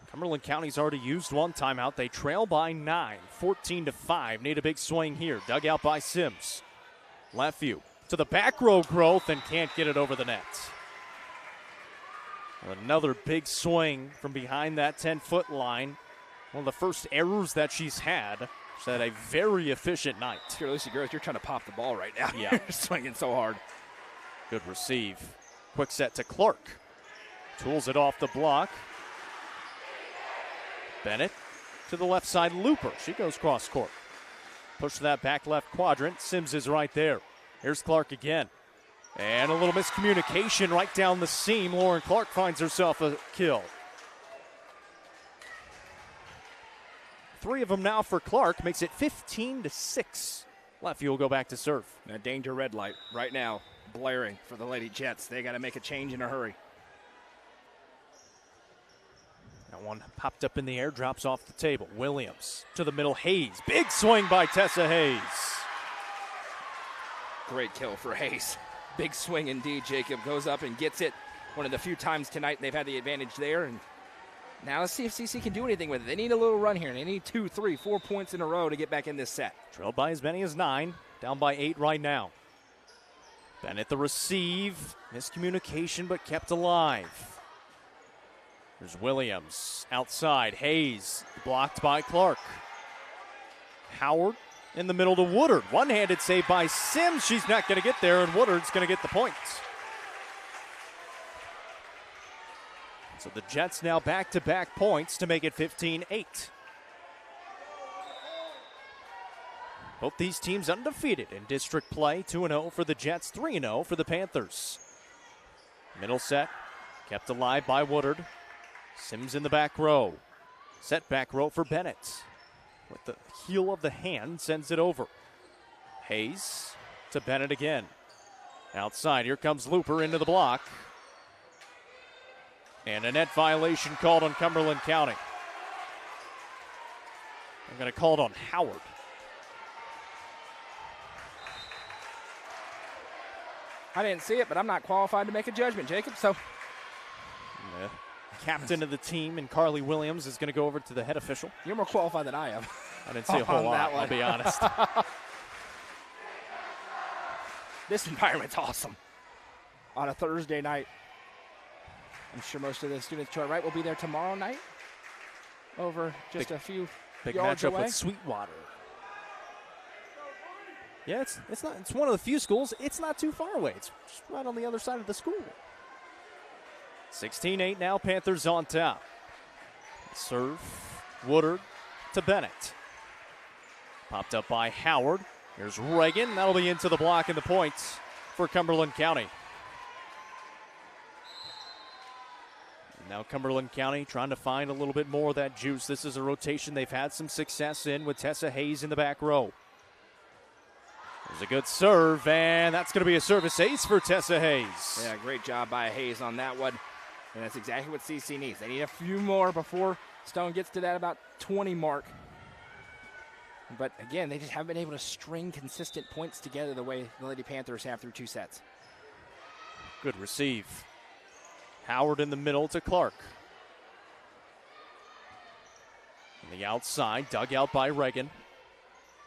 Cumberland County's already used one timeout. They trail by 9, 14-5. Need a big swing here. Dug out by Sims. Left view to the back row, Growth, and can't get it over the net. Another big swing from behind that 10-foot line. One of the first errors that she's had. She's had a very efficient night. Here, Lucy Growth, you're trying to pop the ball right now. Yeah. You're swinging so hard. Good receive. Quick set to Clark. Tools it off the block. Bennett to the left side, Looper. She goes cross court. Push to that back left quadrant. Sims is right there. Here's Clark again. And a little miscommunication right down the seam. Lauren Clark finds herself a kill. 3 of them now for Clark. Makes it 15-6. Lefty will go back to serve. A danger red light right now blaring for the Lady Jets. They got to make a change in a hurry. That one popped up in the air, drops off the table. Williams to the middle, Hayes. Big swing by Tessa Hayes. Great kill for Hayes. Big swing indeed, Jacob. Goes up and gets it. One of the few times tonight they've had the advantage there. And now let's see if CC can do anything with it. They need a little run here. They need 2, 3, 4 points in a row to get back in this set. Trailed by as many as 9. Down by 8 right now. Bennett the receive. Miscommunication, but kept alive. There's Williams outside. Hayes blocked by Clark. Howard in the middle to Woodard. One-handed save by Sims. She's not going to get there, and Woodard's going to get the points. So the Jets now back-to-back points to make it 15-8. Both these teams undefeated in district play. 2-0 for the Jets, 3-0 for the Panthers. Middle set kept alive by Woodard. Sims in the back row. Set back row for Bennett. With the heel of the hand, sends it over. Hayes to Bennett again. Outside, here comes Looper into the block. And a net violation called on Cumberland County. I'm going to call it on Howard. I didn't see it, but I'm not qualified to make a judgment, Jacob, so. Yeah. Captain of the team and Carly Williams is going to go over to the head official. You're more qualified than I am. I didn't see a whole lot, I'll be honest. This environment's awesome. On a Thursday night. I'm sure most of the students to our right will be there tomorrow night. Over just a few big yards matchup away. with Sweetwater. Yeah, it's not. It's one of the few schools. It's not too far away. It's just right on the other side of the school. 16-8 now. Panthers on top. Serve Woodard to Bennett. Popped up by Howard. Here's Reagan. That'll be into the block and the points for Cumberland County. Now Cumberland County trying to find a little bit more of that juice. This is a rotation they've had some success in with Tessa Hayes in the back row. There's a good serve, and that's going to be a service ace for Tessa Hayes. Yeah, great job by Hayes on that one. And that's exactly what CC needs. They need a few more before Stone gets to that about 20 mark. But again, they just haven't been able to string consistent points together the way the Lady Panthers have through 2 sets. Good receive. Howard in the middle to Clark. On the outside, dug out by Reagan.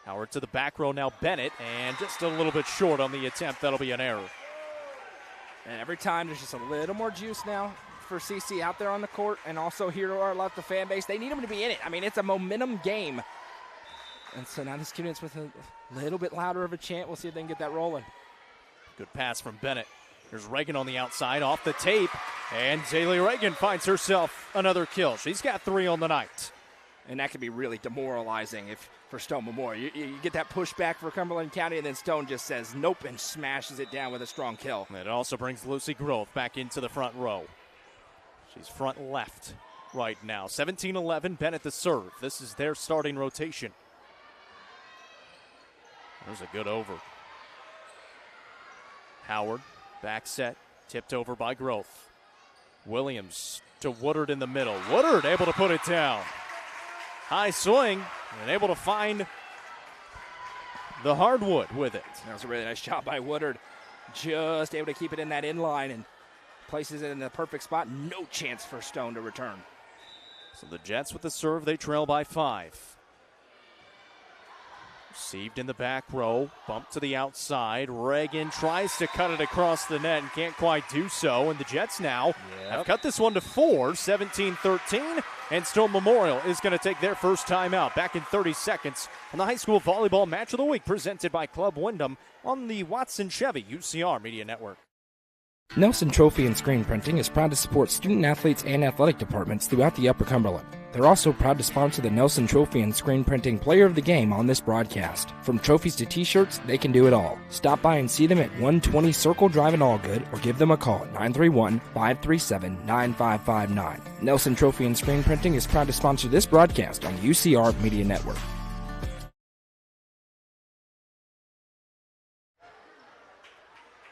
Howard to the back row now, Bennett, and just a little bit short on the attempt. That'll be an error. And every time there's just a little more juice now for CC out there on the court, and also here to our left, the fan base. They need them to be in it. I mean, it's a momentum game. And so now the students with a little bit louder of a chant. We'll see if they can get that rolling. Good pass from Bennett. Here's Reagan on the outside, off the tape, and Zaylee Reagan finds herself another kill. She's got 3 on the night. And that can be really demoralizing for Stone Memorial. You get that pushback for Cumberland County, and then Stone just says nope and smashes it down with a strong kill. And it also brings Lucy Grove back into the front row. She's front left right now. 17-11, Bennett the serve. This is their starting rotation. There's a good over. Howard, back set, tipped over by Growth. Williams to Woodard in the middle. Woodard able to put it down. High swing and able to find the hardwood with it. That was a really nice shot by Woodard. Just able to keep it in that inline and places it in the perfect spot. No chance for Stone to return. So the Jets with the serve, they trail by 5. Received in the back row, bump to the outside. Reagan tries to cut it across the net and can't quite do so. And the Jets now have cut this one to 4, 17-13. And Stone Memorial is going to take their first time out. Back in 30 seconds on the high school volleyball match of the week presented by Club Wyndham on the Watson Chevy UCR Media Network. Nelson Trophy and Screen Printing is proud to support student athletes and athletic departments throughout the Upper Cumberland. They're also proud to sponsor the Nelson Trophy and Screen Printing Player of the Game on this broadcast. From trophies to t-shirts, they can do it all. Stop by and see them at 120 Circle Drive in Allgood or give them a call at 931-537-9559. Nelson Trophy and Screen Printing is proud to sponsor this broadcast on UCR Media Network.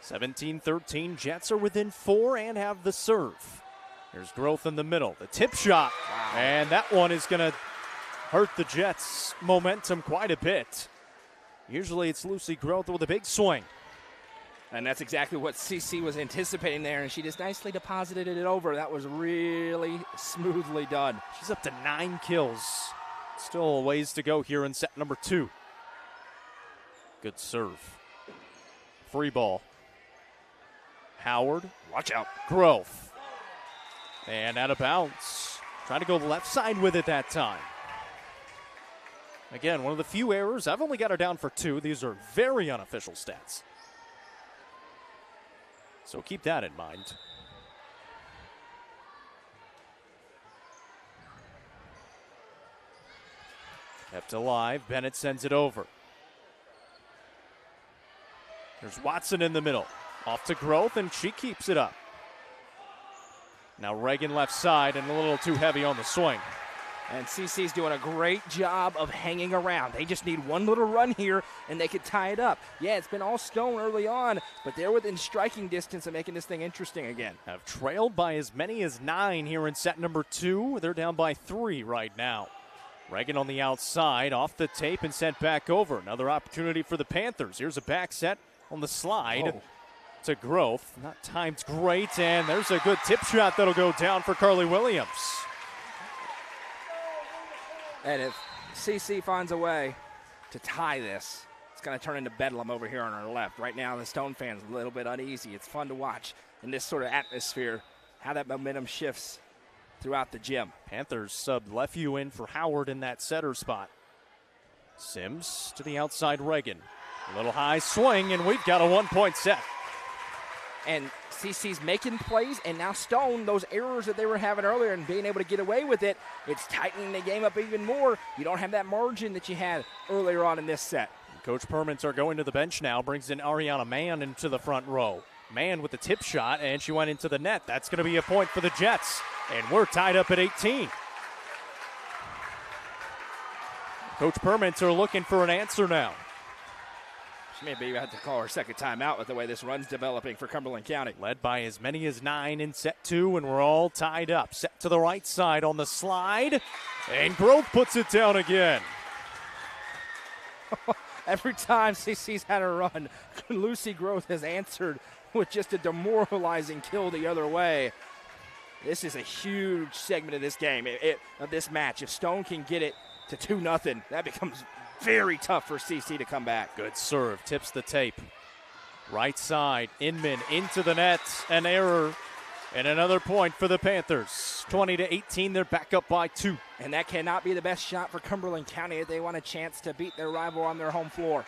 (17-13), Jets are within 4 and have the serve. There's Growth in the middle. The tip shot. Wow. And that one is going to hurt the Jets' momentum quite a bit. Usually it's Lucy Growth with a big swing. And that's exactly what CC was anticipating there, and she just nicely deposited it over. That was really smoothly done. She's up to 9 kills. Still a ways to go here in set number 2. Good serve. Free ball. Howard. Watch out. Growth. And out of bounds. Trying to go left side with it that time. Again, one of the few errors. I've only got her down for 2. These are very unofficial stats. So keep that in mind. Kept alive. Bennett sends it over. There's Watson in the middle. Off to Growth, and she keeps it up. Now Reagan left side and a little too heavy on the swing. And CC's doing a great job of hanging around. They just need one little run here, and they could tie it up. Yeah, it's been all Stone early on, but they're within striking distance of making this thing interesting again. Have trailed by as many as 9 here in set number 2. They're down by 3 right now. Reagan on the outside, off the tape and sent back over. Another opportunity for the Panthers. Here's a back set on the slide. Oh. To Growth. Not timed great, and there's a good tip shot that'll go down for Carly Williams. And if CC finds a way to tie this, it's going to turn into bedlam over here on our left. Right now, the Stone fans a little bit uneasy. It's fun to watch in this sort of atmosphere, how that momentum shifts throughout the gym. Panthers subbed Lefew in for Howard in that setter spot. Sims to the outside Reagan. A little high swing, and we've got a 1-point set. And CC's making plays, and now Stone, those errors that they were having earlier and being able to get away with it, it's tightening the game up even more. You don't have that margin that you had earlier on in this set. Coach Permenter going to the bench now, brings in Ariana Mann into the front row. Mann with the tip shot, and she went into the net. That's going to be a point for the Jets, and we're tied up at 18. Coach Permenter looking for an answer now. She may be about to call her second timeout with the way this run's developing for Cumberland County. Led by as many as 9 in set 2, and we're all tied up. Set to the right side on the slide, and Growth puts it down again. Every time CC's had a run, Lucy Growth has answered with just a demoralizing kill the other way. This is a huge segment of this game, of this match. If Stone can get it to 2-0, that becomes very tough for CC to come back. Good serve, tips the tape. Right side, Inman into the net, an error, and another point for the Panthers. 20-18, they're back up by 2. And that cannot be the best shot for Cumberland County if they want a chance to beat their rival on their home floor.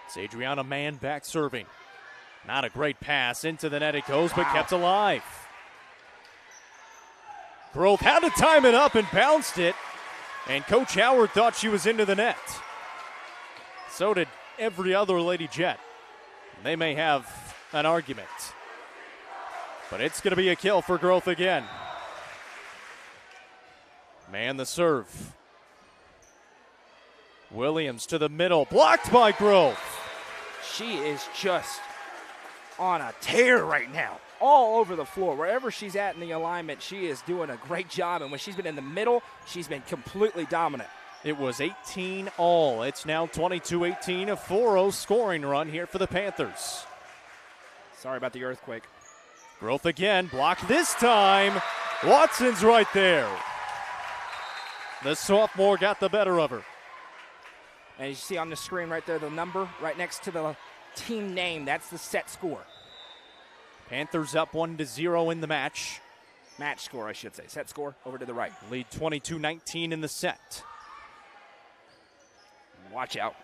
It's Adriana Mann back serving. Not a great pass. Into the net it goes, but kept alive. Growth had to time it up and bounced it. And Coach Howard thought she was into the net. So did every other Lady Jet. They may have an argument. But it's going to be a kill for Growth again. Man the serve. Williams to the middle, blocked by Growth. She is just on a tear right now. All over the floor. Wherever she's at in the alignment, she is doing a great job. And when she's been in the middle, she's been completely dominant. It was 18 all. It's now 22-18, a 4-0 scoring run here for the Panthers. Sorry about the earthquake. Growth again, blocked this time. Watson's right there. The sophomore got the better of her. And you see on the screen right there, the number right next to the team name, that's the set score. Panthers up 1-0 in the match. Match score, I should say. Set score over to the right. Lead 22-19 in the set. Watch out.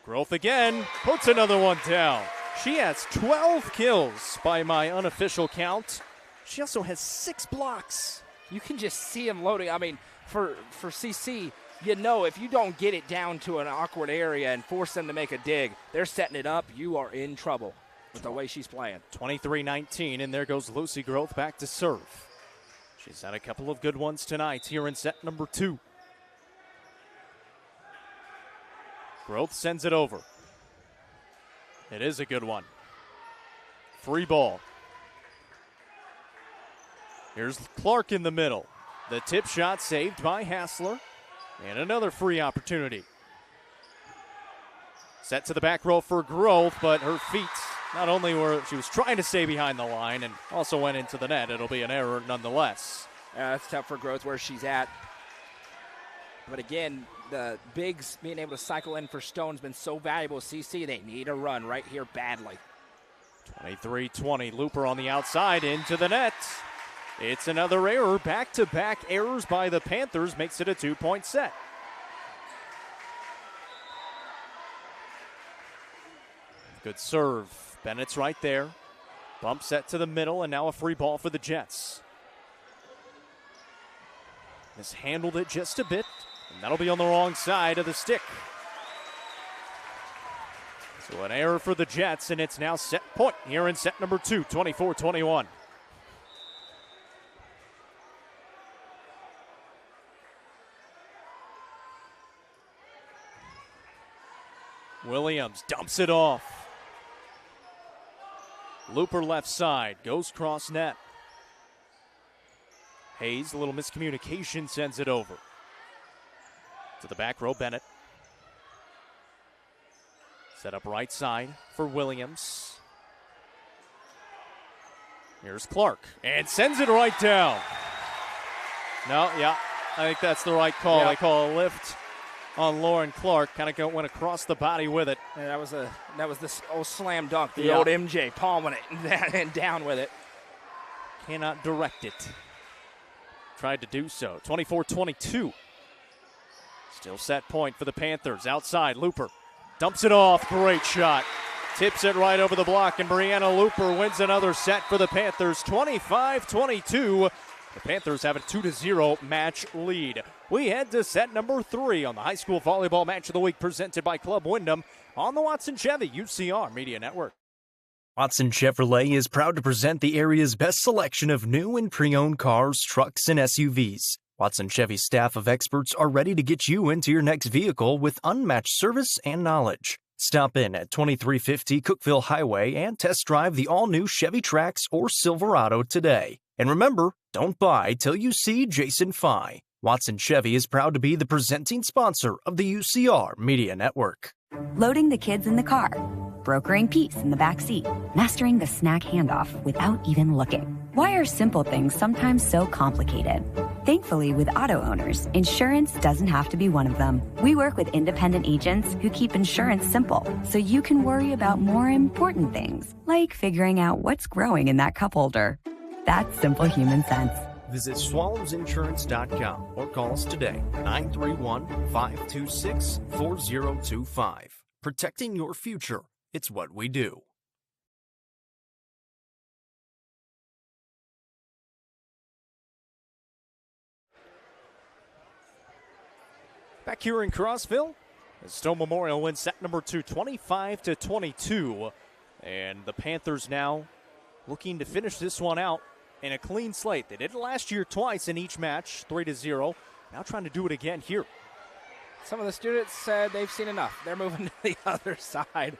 Growth again, puts another one down. She has 12 kills by my unofficial count. She also has 6 blocks. You can just see them loading. I mean, for CC, you know if you don't get it down to an awkward area and force them to make a dig, they're setting it up. You are in trouble with the way she's playing. 23-19, and there goes Lucy Growth back to serve. She's had a couple of good ones tonight here in set number 2. Growth sends it over. It is a good one. Free ball. Here's Clark in the middle. The tip shot saved by Hassler. And another free opportunity. Set to the back row for Growth, but her feet not only she was trying to stay behind the line and also went into the net. It'll be an error nonetheless. That's tough for Growth where she's at. But again, the bigs being able to cycle in for Stone's been so valuable. CC, they need a run right here badly. 23-20, Looper on the outside into the net. It's another error. Back-to-back errors by the Panthers makes it a 2-point set. Good serve. Bennett's right there. Bump set to the middle, and now a free ball for the Jets. Mishandled it just a bit, and that'll be on the wrong side of the stick. So an error for the Jets, and it's now set point here in set number 2, 24-21. Williams dumps it off. Looper left side, goes cross net. Hayes, a little miscommunication, sends it over. To the back row, Bennett. Set up right side for Williams. Here's Clark, and sends it right down. No, yeah, I think that's the right call. Yeah. I call a lift on Lauren Clark. Kind of went across the body with it. And that was this old slam dunk, the old MJ palming it and down with it. Cannot direct it. Tried to do so. 24-22. Still set point for the Panthers. Outside, Looper dumps it off. Great shot. Tips it right over the block, and Brianna Looper wins another set for the Panthers. 25-22. The Panthers have a 2-0 match lead. We head to set number 3 on the High School Volleyball Match of the Week presented by Club Wyndham on the Watson Chevy UCR Media Network. Watson Chevrolet is proud to present the area's best selection of new and pre-owned cars, trucks, and SUVs. Watson Chevy's staff of experts are ready to get you into your next vehicle with unmatched service and knowledge. Stop in at 2350 Cookeville Highway and test drive the all-new Chevy Trax or Silverado today. And remember, don't buy till you see Jason Fye. Watson Chevy is proud to be the presenting sponsor of the UCR Media Network. Loading the kids in the car, brokering peace in the back seat, mastering the snack handoff without even looking. Why are simple things sometimes so complicated? Thankfully, with auto owners, insurance doesn't have to be one of them. We work with independent agents who keep insurance simple, so you can worry about more important things, like figuring out what's growing in that cup holder. That's simple human sense. Visit swallowsinsurance.com or call us today, 931-526-4025. Protecting your future It's what we do. Back here in Crossville, Stowe Memorial wins set number 2, 25-22. And the Panthers now looking to finish this one out in a clean slate. They did it last year twice in each match, 3-0. Now trying to do it again here. Some of the students said they've seen enough. They're moving to the other side.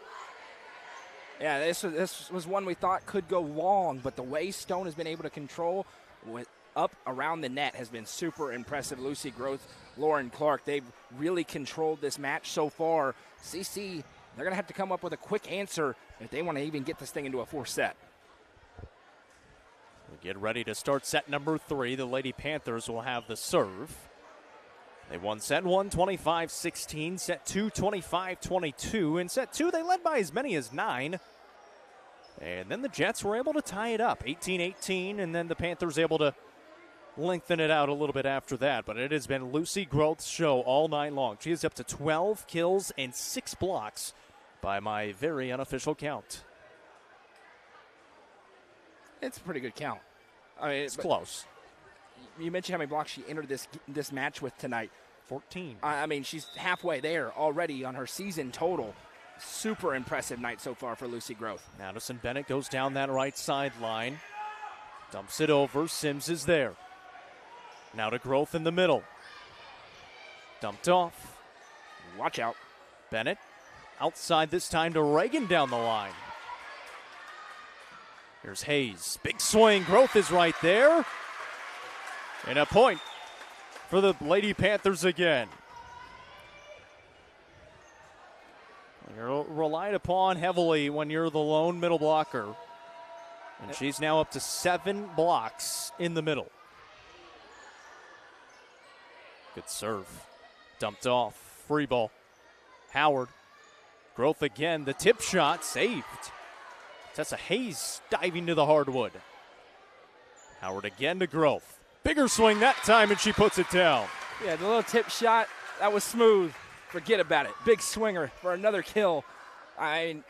Yeah, this was one we thought could go long, but the way Stone has been able to control with up around the net has been super impressive. Lucy Groth, Lauren Clark, they've really controlled this match so far. CC, they're going to have to come up with a quick answer if they want to even get this thing into a 4-set. We get ready to start set number 3. The Lady Panthers will have the serve. They won set 1, 25-16, set 2, 25-22. In set 2, they led by as many as 9. And then the Jets were able to tie it up, 18-18, and then the Panthers able to lengthen it out a little bit after that. But it has been Lucy Groth's show all night long. She is up to 12 kills and 6 blocks by my very unofficial count. It's a pretty good count. I mean, it's close. You mentioned how many blocks she entered this match with tonight. 14. I mean, she's halfway there already on her season total. Super impressive night so far for Lucy Groth. Madison Bennett goes down that right sideline. Dumps it over. Sims is there. Now to Groth in the middle. Dumped off. Watch out. Bennett outside this time to Reagan down the line. Here's Hayes. Big swing. Groth is right there. And a point for the Lady Panthers again. You're relied upon heavily when you're the lone middle blocker. And she's now up to 7 blocks in the middle. Good serve. Dumped off. Free ball. Howard. Groth again. The tip shot saved. Tessa Hayes diving to the hardwood. Howard again to Groth. Bigger swing that time, and she puts it down. Yeah, the little tip shot, that was smooth. Forget about it. Big swinger for another kill. I mean,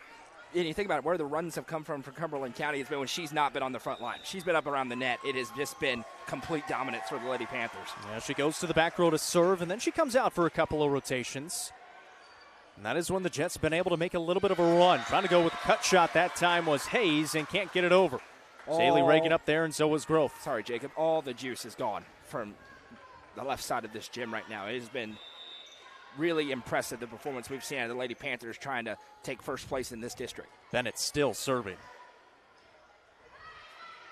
and you think about it, where the runs have come from for Cumberland County, it's been when she's not been on the front line. She's been up around the net. It has just been complete dominance for the Lady Panthers. Yeah, she goes to the back row to serve, and then she comes out for a couple of rotations. And that is when the Jets have been able to make a little bit of a run. Trying to go with a cut shot that time was Hayes and can't get it over. Haley Reagan up there, and so was Groth. Sorry, Jacob. All the juice is gone from the left side of this gym right now. It has been really impressive, the performance we've seen out of the Lady Panthers trying to take first place in this district. Bennett still serving.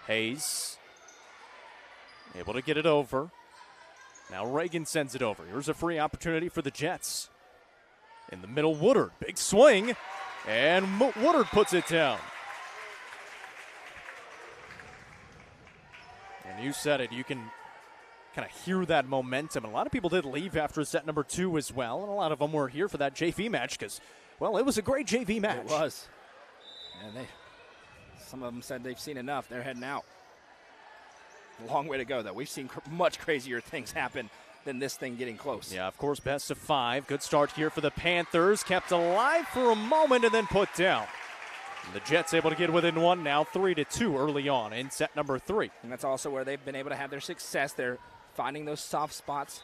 Hayes able to get it over. Now Reagan sends it over. Here's a free opportunity for the Jets. In the middle, Woodard. Big swing, and Woodard puts it down. And you said it, you can kind of hear that momentum. And a lot of people did leave after set number 2 as well, and a lot of them were here for that JV match because, well, it was a great JV match. It was. And some of them said they've seen enough. They're heading out. A long way to go, though. We've seen much crazier things happen than this thing getting close. Yeah, of course, best of 5. Good start here for the Panthers. Kept alive for a moment and then put down. And the Jets able to get within 1 now, 3-2 early on in set number 3. And that's also where they've been able to have their success. They're finding those soft spots,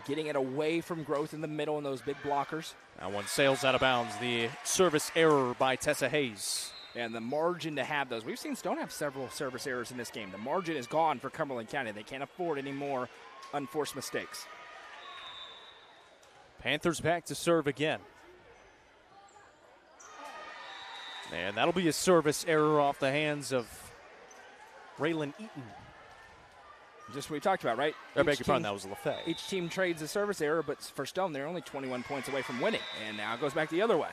getting it away from Groth in the middle and those big blockers. Now one sails out of bounds. The service error by Tessa Hayes. And the margin to have those. We've seen Stone have several service errors in this game. The margin is gone for Cumberland County. They can't afford any more unforced mistakes. Panthers back to serve again. And that'll be a service error off the hands of Raylan Eaton. Just what we talked about, right? I beg your pardon, that was LaFay. Each team trades a service error, but for Stone, they're only 21 points away from winning. And now it goes back the other way.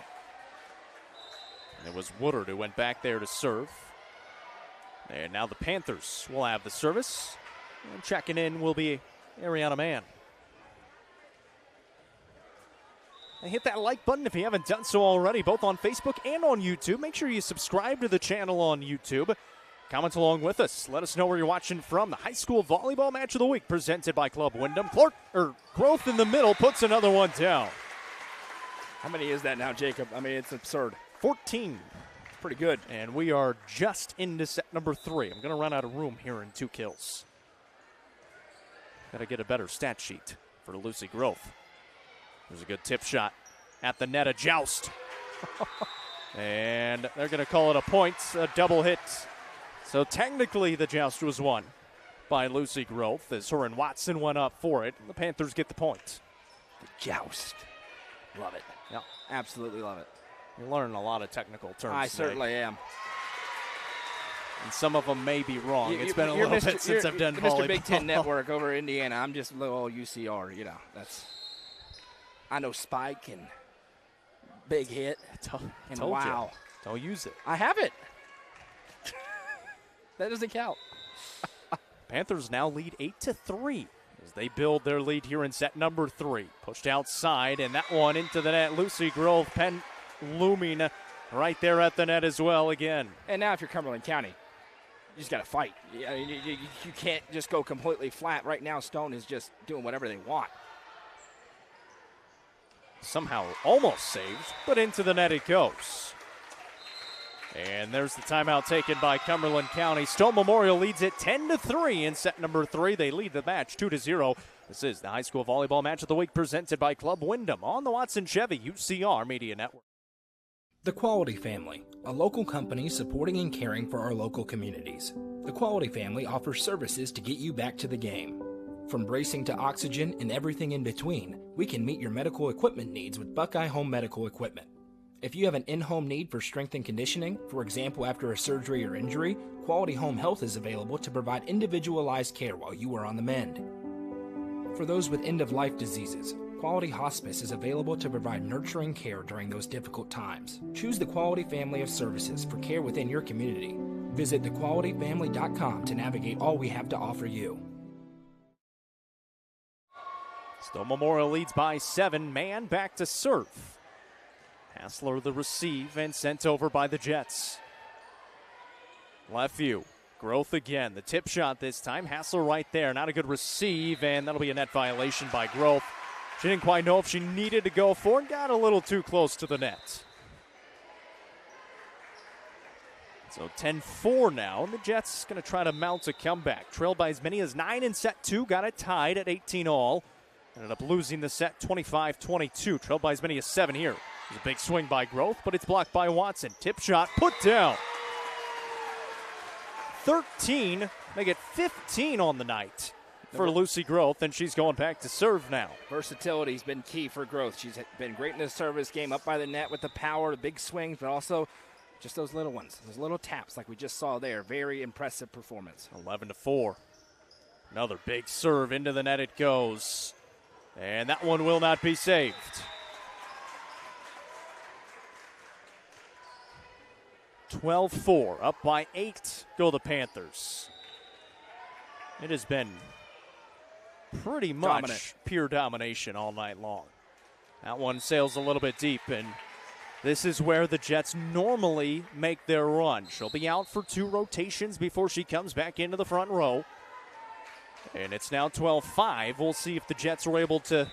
And it was Woodard who went back there to serve. And now the Panthers will have the service. And checking in will be Ariana Mann. And hit that like button if you haven't done so already, both on Facebook and on YouTube. Make sure you subscribe to the channel on YouTube. Comment along with us. Let us know where you're watching from. The high school volleyball match of the week presented by Club Wyndham. Groth in the middle puts another one down. How many is that now, Jacob? I mean, it's absurd. 14. Pretty good. And we are just into set number 3. I'm going to run out of room here in 2 kills. Got to get a better stat sheet for Lucy Growth. There's a good tip shot at the net, a joust. And they're going to call it a point, a double hit. So technically the joust was won by Lucy Growth as her and Watson went up for it. The Panthers get the point. The joust. Love it. Yeah. Absolutely love it. You're learning a lot of technical terms I today. certainly am. And some of them may be wrong. It's been a little bit since I've done volleyball. Mr. Big Ten Network over Indiana. I'm just a little UCR, you know. I know spike and big hit. And told wow. You. Don't use it. I have it. That doesn't count. Panthers now lead 8-3 as they build their lead here in set number 3. Pushed outside, and that one into the net. Lucy Grove, pen looming right there at the net as well again. And now if you're Cumberland County, you just got to fight. You can't just go completely flat. Right now, Stone is just doing whatever they want. Somehow almost saved, but into the net it goes. And there's the timeout taken by Cumberland County. Stone Memorial leads it 10-3 in set number 3. They lead the match 2-0. This is the high school volleyball match of the week presented by Club Wyndham on the Watson Chevy UCR Media Network. The Quality Family, a local company supporting and caring for our local communities. The Quality Family offers services to get you back to the game. From bracing to oxygen and everything in between, we can meet your medical equipment needs with Buckeye Home Medical Equipment. If you have an in-home need for strength and conditioning, for example after a surgery or injury, Quality Home Health is available to provide individualized care while you are on the mend. For those with end-of-life diseases, Quality Hospice is available to provide nurturing care during those difficult times. Choose the Quality family of services for care within your community. Visit thequalityfamily.com to navigate all we have to offer you. Stone Memorial leads by 7. Man back to serve. Hassler the receive and sent over by the Jets. Left view. Growth again. The tip shot this time. Hassler right there. Not a good receive, and that'll be a net violation by Growth. She didn't quite know if she needed to go for it. Got a little too close to the net. So 10-4 now, and the Jets going to try to mount a comeback. Trailed by as many as 9 in set 2. Got it tied at 18 all. Ended up losing the set 25-22. Trailed by as many as 7 here. There's a big swing by Growth, but it's blocked by Watson. Tip shot put down. 13, make it 15 on the night for Lucy Growth, and she's going back to serve now. Versatility's been key for Growth. She's been great in the service game, up by the net with the power, the big swings, but also just those little ones, those little taps like we just saw there. Very impressive performance. 11-4. Another big serve into the net it goes, and that one will not be saved. 12-4, up by 8, go the Panthers. It has been pretty much pure domination all night long. That one sails a little bit deep, and this is where the Jets normally make their run. She'll be out for 2 rotations before she comes back into the front row. And it's now 12-5. We'll see if the Jets are able to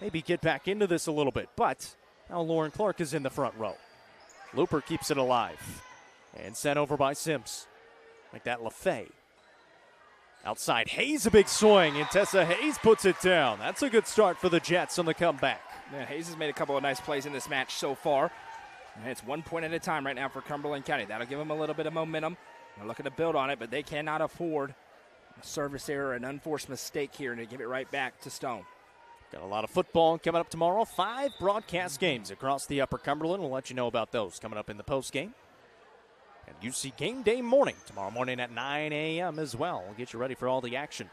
maybe get back into this a little bit. But now Lauren Clark is in the front row. Looper keeps it alive. And sent over by Sims. Like that, LaFay. Outside, Hayes, a big swing, and Tessa Hayes puts it down. That's a good start for the Jets on the comeback. Yeah, Hayes has made a couple of nice plays in this match so far. And it's 1 point at a time right now for Cumberland County. That'll give them a little bit of momentum. They're looking to build on it, but they cannot afford a service error, an unforced mistake here, and to give it right back to Stone. Got a lot of football coming up tomorrow. 5 broadcast games across the Upper Cumberland. We'll let you know about those coming up in the postgame. And UC Game Day morning, tomorrow morning at 9 a.m. as well. We'll get you ready for all the action.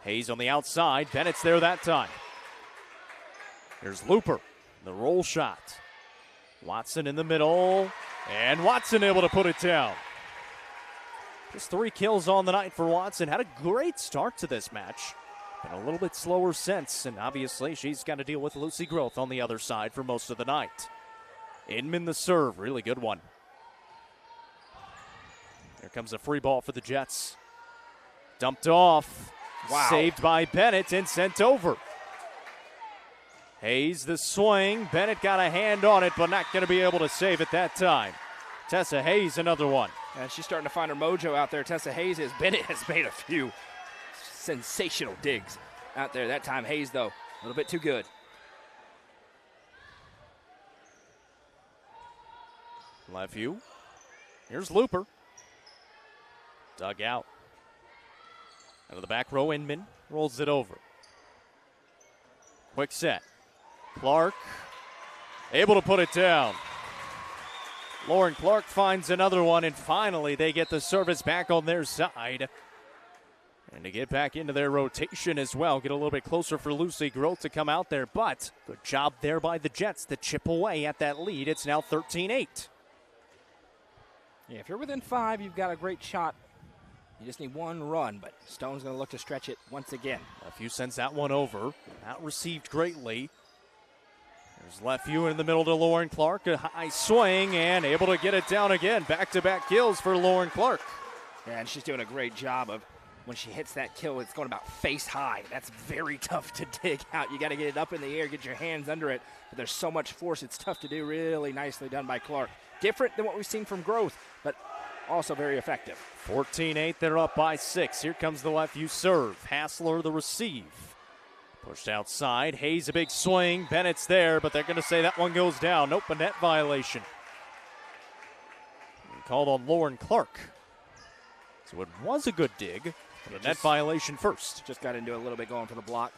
Hayes on the outside. Bennett's there that time. Here's Looper, the roll shot. Watson in the middle, and Watson able to put it down. Just 3 kills on the night for Watson. Had a great start to this match. Been a little bit slower since, and obviously she's got to deal with Lucy Growth on the other side for most of the night. Inman the serve, really good one. Here comes a free ball for the Jets. Dumped off. Wow. Saved by Bennett and sent over. Hayes the swing. Bennett got a hand on it, but not going to be able to save it that time. Tessa Hayes, another one. And she's starting to find her mojo out there. Tessa Hayes is. Bennett has made a few sensational digs out there. That time Hayes, though, a little bit too good. Left view. Here's Looper. Dug out. Out of the back row, Inman rolls it over. Quick set. Clark able to put it down. Lauren Clark finds another one, and finally they get the service back on their side. And to get back into their rotation as well, get a little bit closer for Lucy Groth to come out there, but good job there by the Jets to chip away at that lead. It's now 13-8. Yeah, if you're within 5, you've got a great shot. You just need one run, but Stone's going to look to stretch it once again. Lefeview sends that one over. Not received greatly. There's Lefeview in the middle to Lauren Clark. A high swing and able to get it down again. Back-to-back kills for Lauren Clark. Yeah, and she's doing a great job of when she hits that kill, it's going about face high. That's very tough to dig out. You got to get it up in the air, get your hands under it. But there's so much force, it's tough to do. Really nicely done by Clark. Different than what we've seen from Groth, but also very effective. 14-8, they're up by 6. Here comes the Lefeview serve. Hassler the receive. Pushed outside. Hayes a big swing. Bennett's there, but they're going to say that one goes down. Nope, a net violation. Called on Lauren Clark. So it was a good dig, but a net violation first. Just got into a little bit going for the block.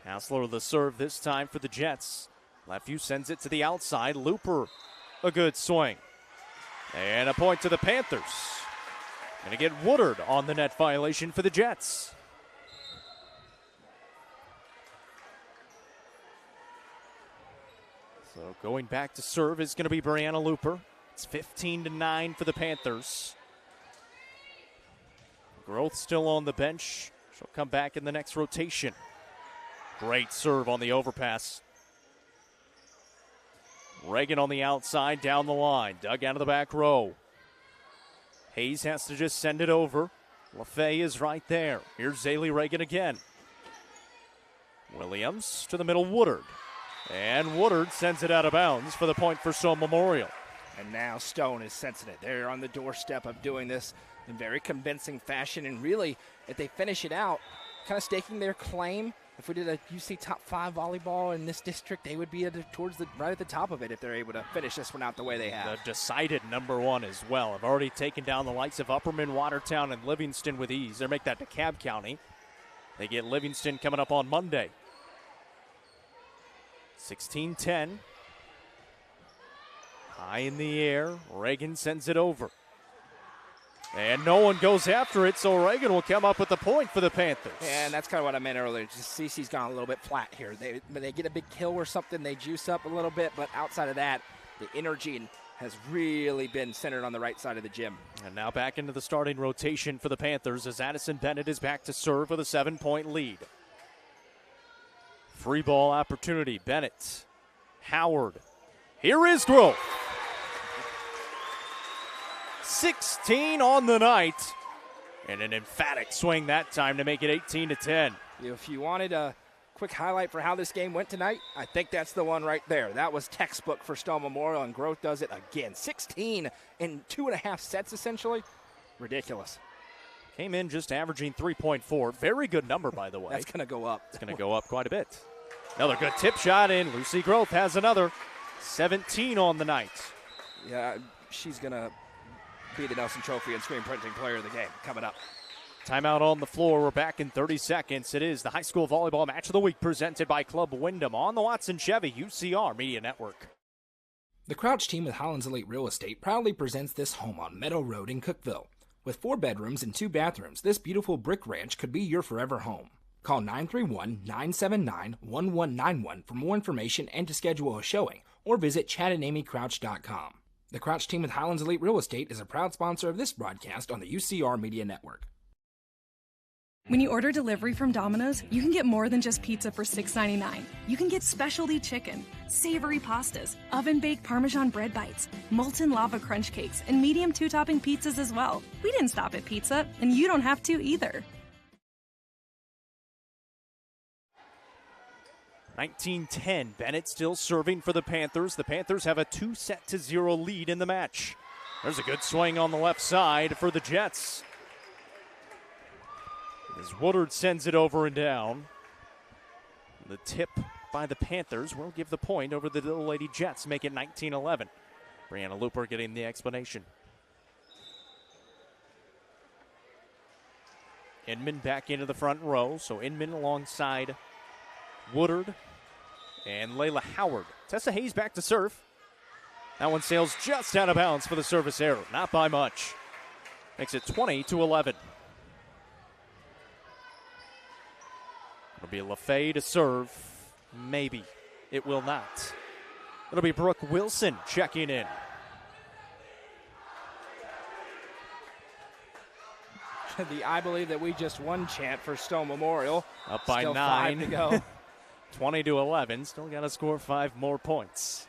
Hassler the serve this time for the Jets. Lefeview sends it to the outside. Looper, a good swing. And a point to the Panthers. Going to get Woodard on the net violation for the Jets. So going back to serve is going to be Brianna Looper. It's 15-9 for the Panthers. Groth still on the bench. She'll come back in the next rotation. Great serve on the overpass. Reagan on the outside, down the line. Dug out of the back row. Hayes has to just send it over. LaFay is right there. Here's Zaylee Reagan again. Williams to the middle, Woodard. And Woodard sends it out of bounds for the point for Stone Memorial. And now Stone is sensing it. They're on the doorstep of doing this in very convincing fashion. And really, if they finish it out, kind of staking their claim. If we did a UC top 5 volleyball in this district, they would be right at the top of it if they're able to finish this one out the way they have. The decided number 1 as well. Have already taken down the likes of Upperman, Watertown, and Livingston with ease. They make that DeKalb County. They get Livingston coming up on Monday. 16-10. High in the air. Reagan sends it over. And no one goes after it, so Reagan will come up with the point for the Panthers. And that's kind of what I meant earlier. Just CC's gone a little bit flat here. When they get a big kill or something, they juice up a little bit. But outside of that, the energy has really been centered on the right side of the gym. And now back into the starting rotation for the Panthers as Addison Bennett is back to serve with a 7-point lead. Free ball opportunity. Bennett. Howard. Here is Groth. 16 on the night. And an emphatic swing that time to make it 18-10. If you wanted a quick highlight for how this game went tonight, I think that's the one right there. That was textbook for Stone Memorial, and Groth does it again. 16 in 2.5 sets, essentially. Ridiculous. Came in just averaging 3.4. Very good number, by the way. That's going to go up. It's going to go up quite a bit. Another good tip shot in. Lucy Groth has another. 17 on the night. Yeah, she's going to be the Nelson Trophy and Screen Printing Player of the game coming up. Timeout on the floor. We're back in 30 seconds. It is the High School Volleyball Match of the Week presented by Club Wyndham on the Watson Chevy UCR Media Network. The Crouch team with Highlands Elite Real Estate proudly presents this home on Meadow Road in Cookeville. With 4 bedrooms and 2 bathrooms, this beautiful brick ranch could be your forever home. Call 931-979-1191 for more information and to schedule a showing, or visit chadandamycrouch.com. The Crouch team with Highlands Elite Real Estate is a proud sponsor of this broadcast on the UCR Media Network. When you order delivery from Domino's, you can get more than just pizza for $6.99. You can get specialty chicken, savory pastas, oven-baked Parmesan bread bites, molten lava crunch cakes, and medium 2-topping pizzas as well. We didn't stop at pizza, and you don't have to either. 19-10. Bennett still serving for the Panthers. The Panthers have a 2-0 lead in the match. There's a good swing on the left side for the Jets. As Woodard sends it over and down. The tip by the Panthers will give the point over the Little Lady Jets, make it 19-11. Brianna Looper getting the explanation. Inman back into the front row, so Inman alongside Woodard and Layla Howard. Tessa Hayes back to serve. That one sails just out of bounds for the service error, not by much. Makes it 20-11. It'll be LaFay to serve. Maybe. It will not. It'll be Brooke Wilson checking in. The I believe that we just won chant for Stone Memorial. Up by Still 9. 5 to go. 20-11. Still got to score 5 more points.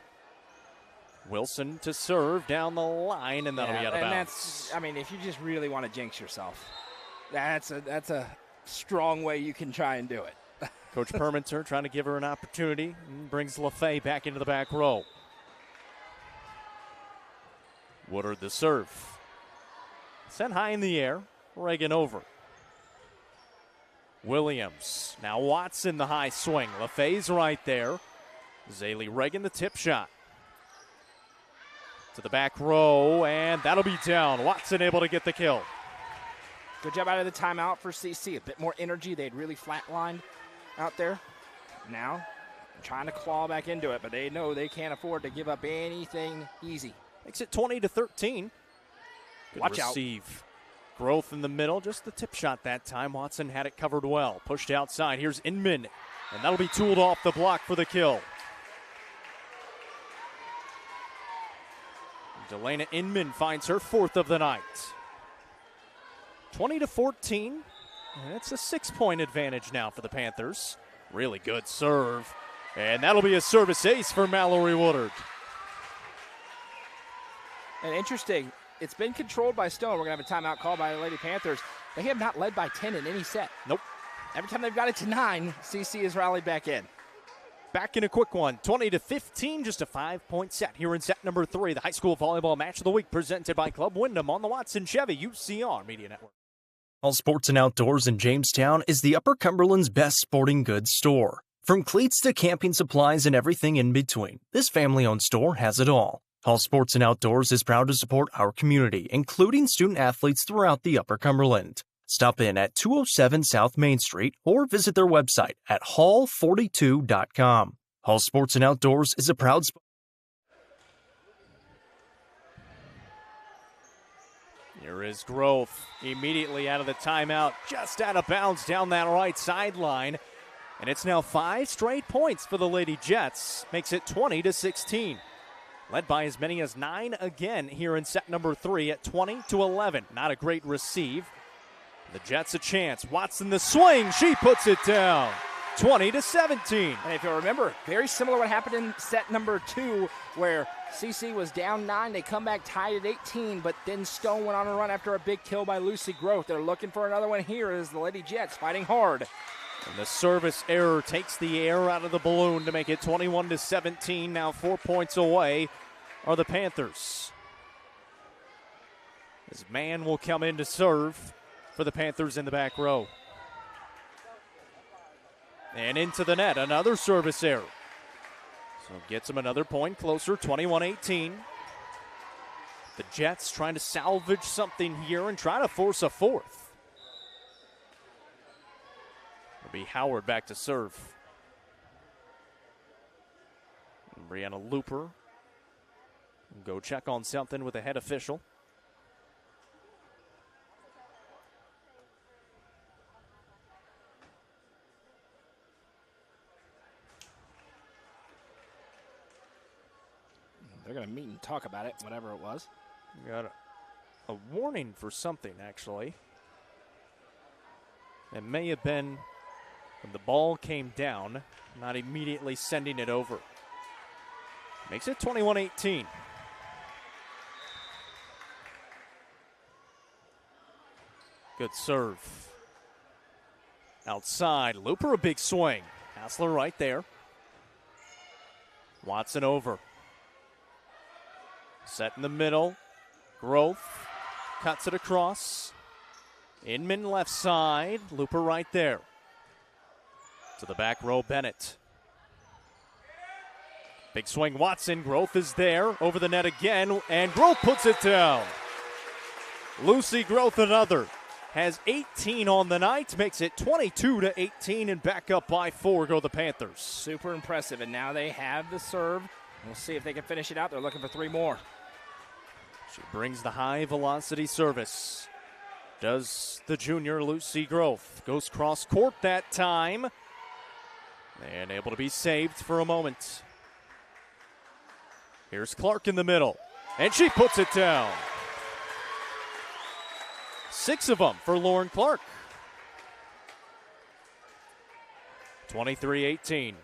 Wilson to serve down the line, and that'll be out of bounds. If you just really want to jinx yourself, that's a strong way you can try and do it. Coach Perminter trying to give her an opportunity and brings LaFay back into the back row. Woodard the serve. Sent high in the air. Reagan over. Williams. Now Watson the high swing. LaFay's right there. Zaylee Reagan the tip shot. To the back row, and that'll be down. Watson able to get the kill. Good job out of the timeout for CC. A bit more energy. They'd really flatlined out there. Now trying to claw back into it, but they know they can't afford to give up anything easy. Makes it 20-13. Good Watch receive. out. Growth in the middle, just the tip shot that time. Watson had it covered well. Pushed outside. Here's Inman, and that'll be tooled off the block for the kill. Delana Inman finds her 4th of the night. 20-14, and it's a 6-point advantage now for the Panthers. Really good serve, and that'll be a service ace for Mallory Woodard. And interesting, it's been controlled by Stone. We're going to have a timeout call by the Lady Panthers. They have not led by 10 in any set. Nope. Every time they've got it to 9, CC has rallied back in. Back in a quick one, 20-15, just a 5-point set here in set number 3. The high school volleyball match of the week presented by Club Wyndham on the Watson Chevy UCR Media Network. All Sports and Outdoors in Jamestown is the Upper Cumberland's best sporting goods store. From cleats to camping supplies and everything in between, this family-owned store has it all. All Sports and Outdoors is proud to support our community, including student athletes throughout the Upper Cumberland. Stop in at 207 South Main Street or visit their website at hall42.com. Hall Sports and Outdoors is a proud sponsor. Here is Growth immediately out of the timeout, just out of bounds down that right sideline. And it's now 5 straight points for the Lady Jets. Makes it 20-16. Led by as many as 9 again here in set number 3 at 20-11. Not a great receive. The Jets a chance. Watson the swing. She puts it down. 20-17. And if you remember, very similar what happened in set number 2 where CC was down 9. They come back tied at 18, but then Stone went on a run after a big kill by Lucy Growth. They're looking for another one here as the Lady Jets fighting hard. And the service error takes the air out of the balloon to make it 21-17. Now 4 points away are the Panthers. This man will come in to serve for the Panthers in the back row. And into the net, another service error. So gets him another point closer, 21-18. The Jets trying to salvage something here and try to force a 4th. It'll be Howard back to serve. And Brianna Looper will go check on something with the head official. They're going to meet and talk about it, whatever it was. We got a warning for something, actually. It may have been when the ball came down, not immediately sending it over. Makes it 21-18. Good serve. Outside, Looper a big swing. Hassler right there. Watson over. Set in the middle. Growth cuts it across. Inman left side. Looper right there. To the back row, Bennett. Big swing, Watson. Growth is there. Over the net again, and Growth puts it down. Lucy Growth, another. Has 18 on the night, makes it 22-18, and back up by 4 go the Panthers. Super impressive, and now they have the serve. We'll see if they can finish it out. They're looking for 3 more. She brings the high-velocity service. Does the junior Lucy Growth. Goes cross court that time. And able to be saved for a moment. Here's Clark in the middle. And she puts it down. 6 of them for Lauren Clark. 23-18.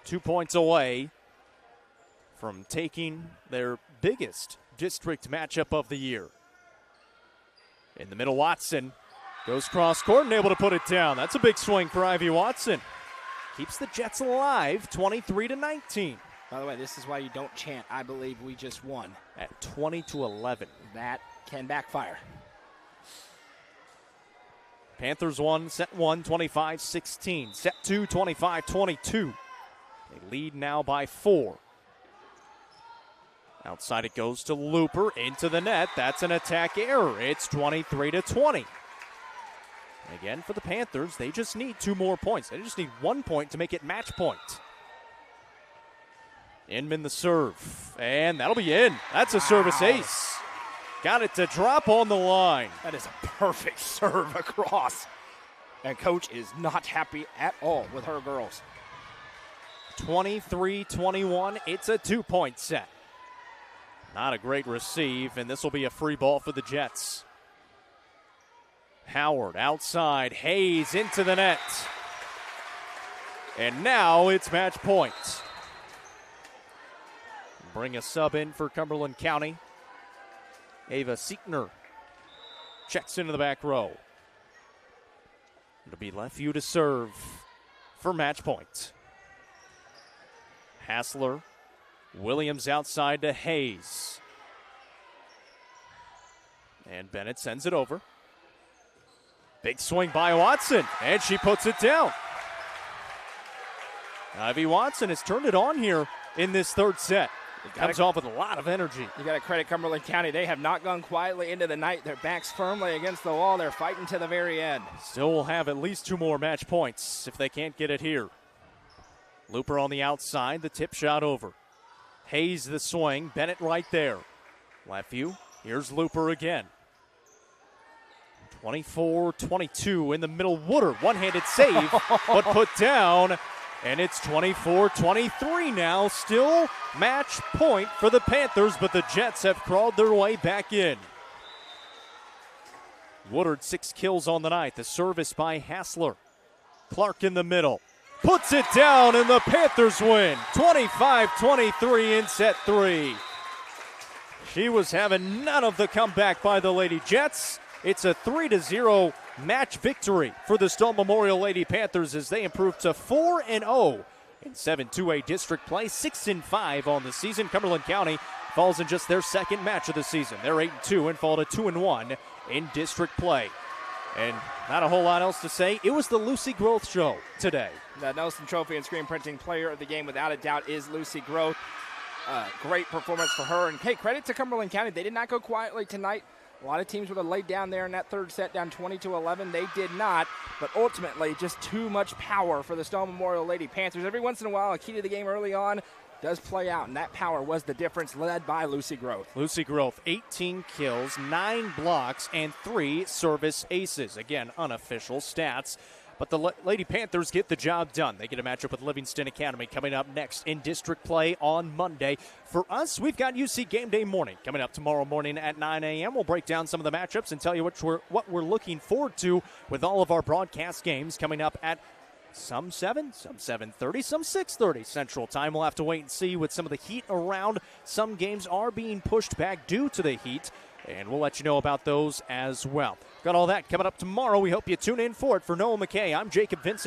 2 points away from taking their biggest district matchup of the year. In the middle, Watson goes cross court and able to put it down. That's a big swing for Ivy Watson. Keeps the Jets alive, 23-19. By the way, this is why you don't chant, "I believe we just won." At 20-11. That can backfire. Panthers won set 1, 25-16. Set 2, 25-22. They lead now by 4. Outside it goes to Looper, into the net. That's an attack error. It's 23-20. Again, for the Panthers, they just need 2 more points. They just need 1 point to make it match point. Inman the serve, and that'll be in. That's a service ace. Got it to drop on the line. That is a perfect serve across. And Coach is not happy at all with her girls. 23-21, it's a 2-point set. Not a great receive, and this will be a free ball for the Jets. Howard outside, Hayes into the net. And now it's match point. Bring a sub in for Cumberland County. Ava Siegner checks into the back row. It'll be Lefeview to serve for match point. Hassler, Williams outside to Hayes. And Bennett sends it over. Big swing by Watson, and she puts it down. Ivy Watson has turned it on here in this third set. It comes off with a lot of energy. You got to credit Cumberland County. They have not gone quietly into the night. Their backs firmly against the wall. They're fighting to the very end. Still will have at least 2 more match points if they can't get it here. Looper on the outside, the tip shot over. Hayes the swing, Bennett right there. Lefeview, here's Looper again. 24-22 in the middle. Wooder, one-handed save, but put down. And it's 24-23 now. Still match point for the Panthers, but the Jets have crawled their way back in. Woodard 6 kills on the night. The service by Hassler. Clark in the middle. Puts it down, and the Panthers win. 25-23 in set 3. She was having none of the comeback by the Lady Jets. It's a 3-0 match victory for the Stone Memorial Lady Panthers as they improve to 4-0 in 7-2A district play, 6-5 on the season. Cumberland County falls in just their second match of the season. They're 8-2 and fall to 2-1 in district play. And not a whole lot else to say. It was the Lucy Growth show today. The Nelson Trophy and Screen Printing Player of the Game, without a doubt, is Lucy Growth. Great performance for her. And, hey, credit to Cumberland County. They did not go quietly tonight. A lot of teams would have laid down there in that third set, down 20-11. They did not, but ultimately just too much power for the Stone Memorial Lady Panthers. Every once in a while, a key to the game early on does play out, and that power was the difference, led by Lucy Growth. Lucy Growth, 18 kills, 9 blocks, and 3 service aces. Again, unofficial stats. But the Lady Panthers get the job done. They get a matchup with Livingston Academy coming up next in district play on Monday. For us, we've got UC Game Day Morning coming up tomorrow morning at 9 a.m. We'll break down some of the matchups and tell you what we're looking forward to with all of our broadcast games coming up at some 7, some 7:30, some 6:30 Central Time. We'll have to wait and see with some of the heat around. Some games are being pushed back due to the heat, and we'll let you know about those as well. Got all that coming up tomorrow. We hope you tune in for it. For Noah McKay, I'm Jacob Vincent.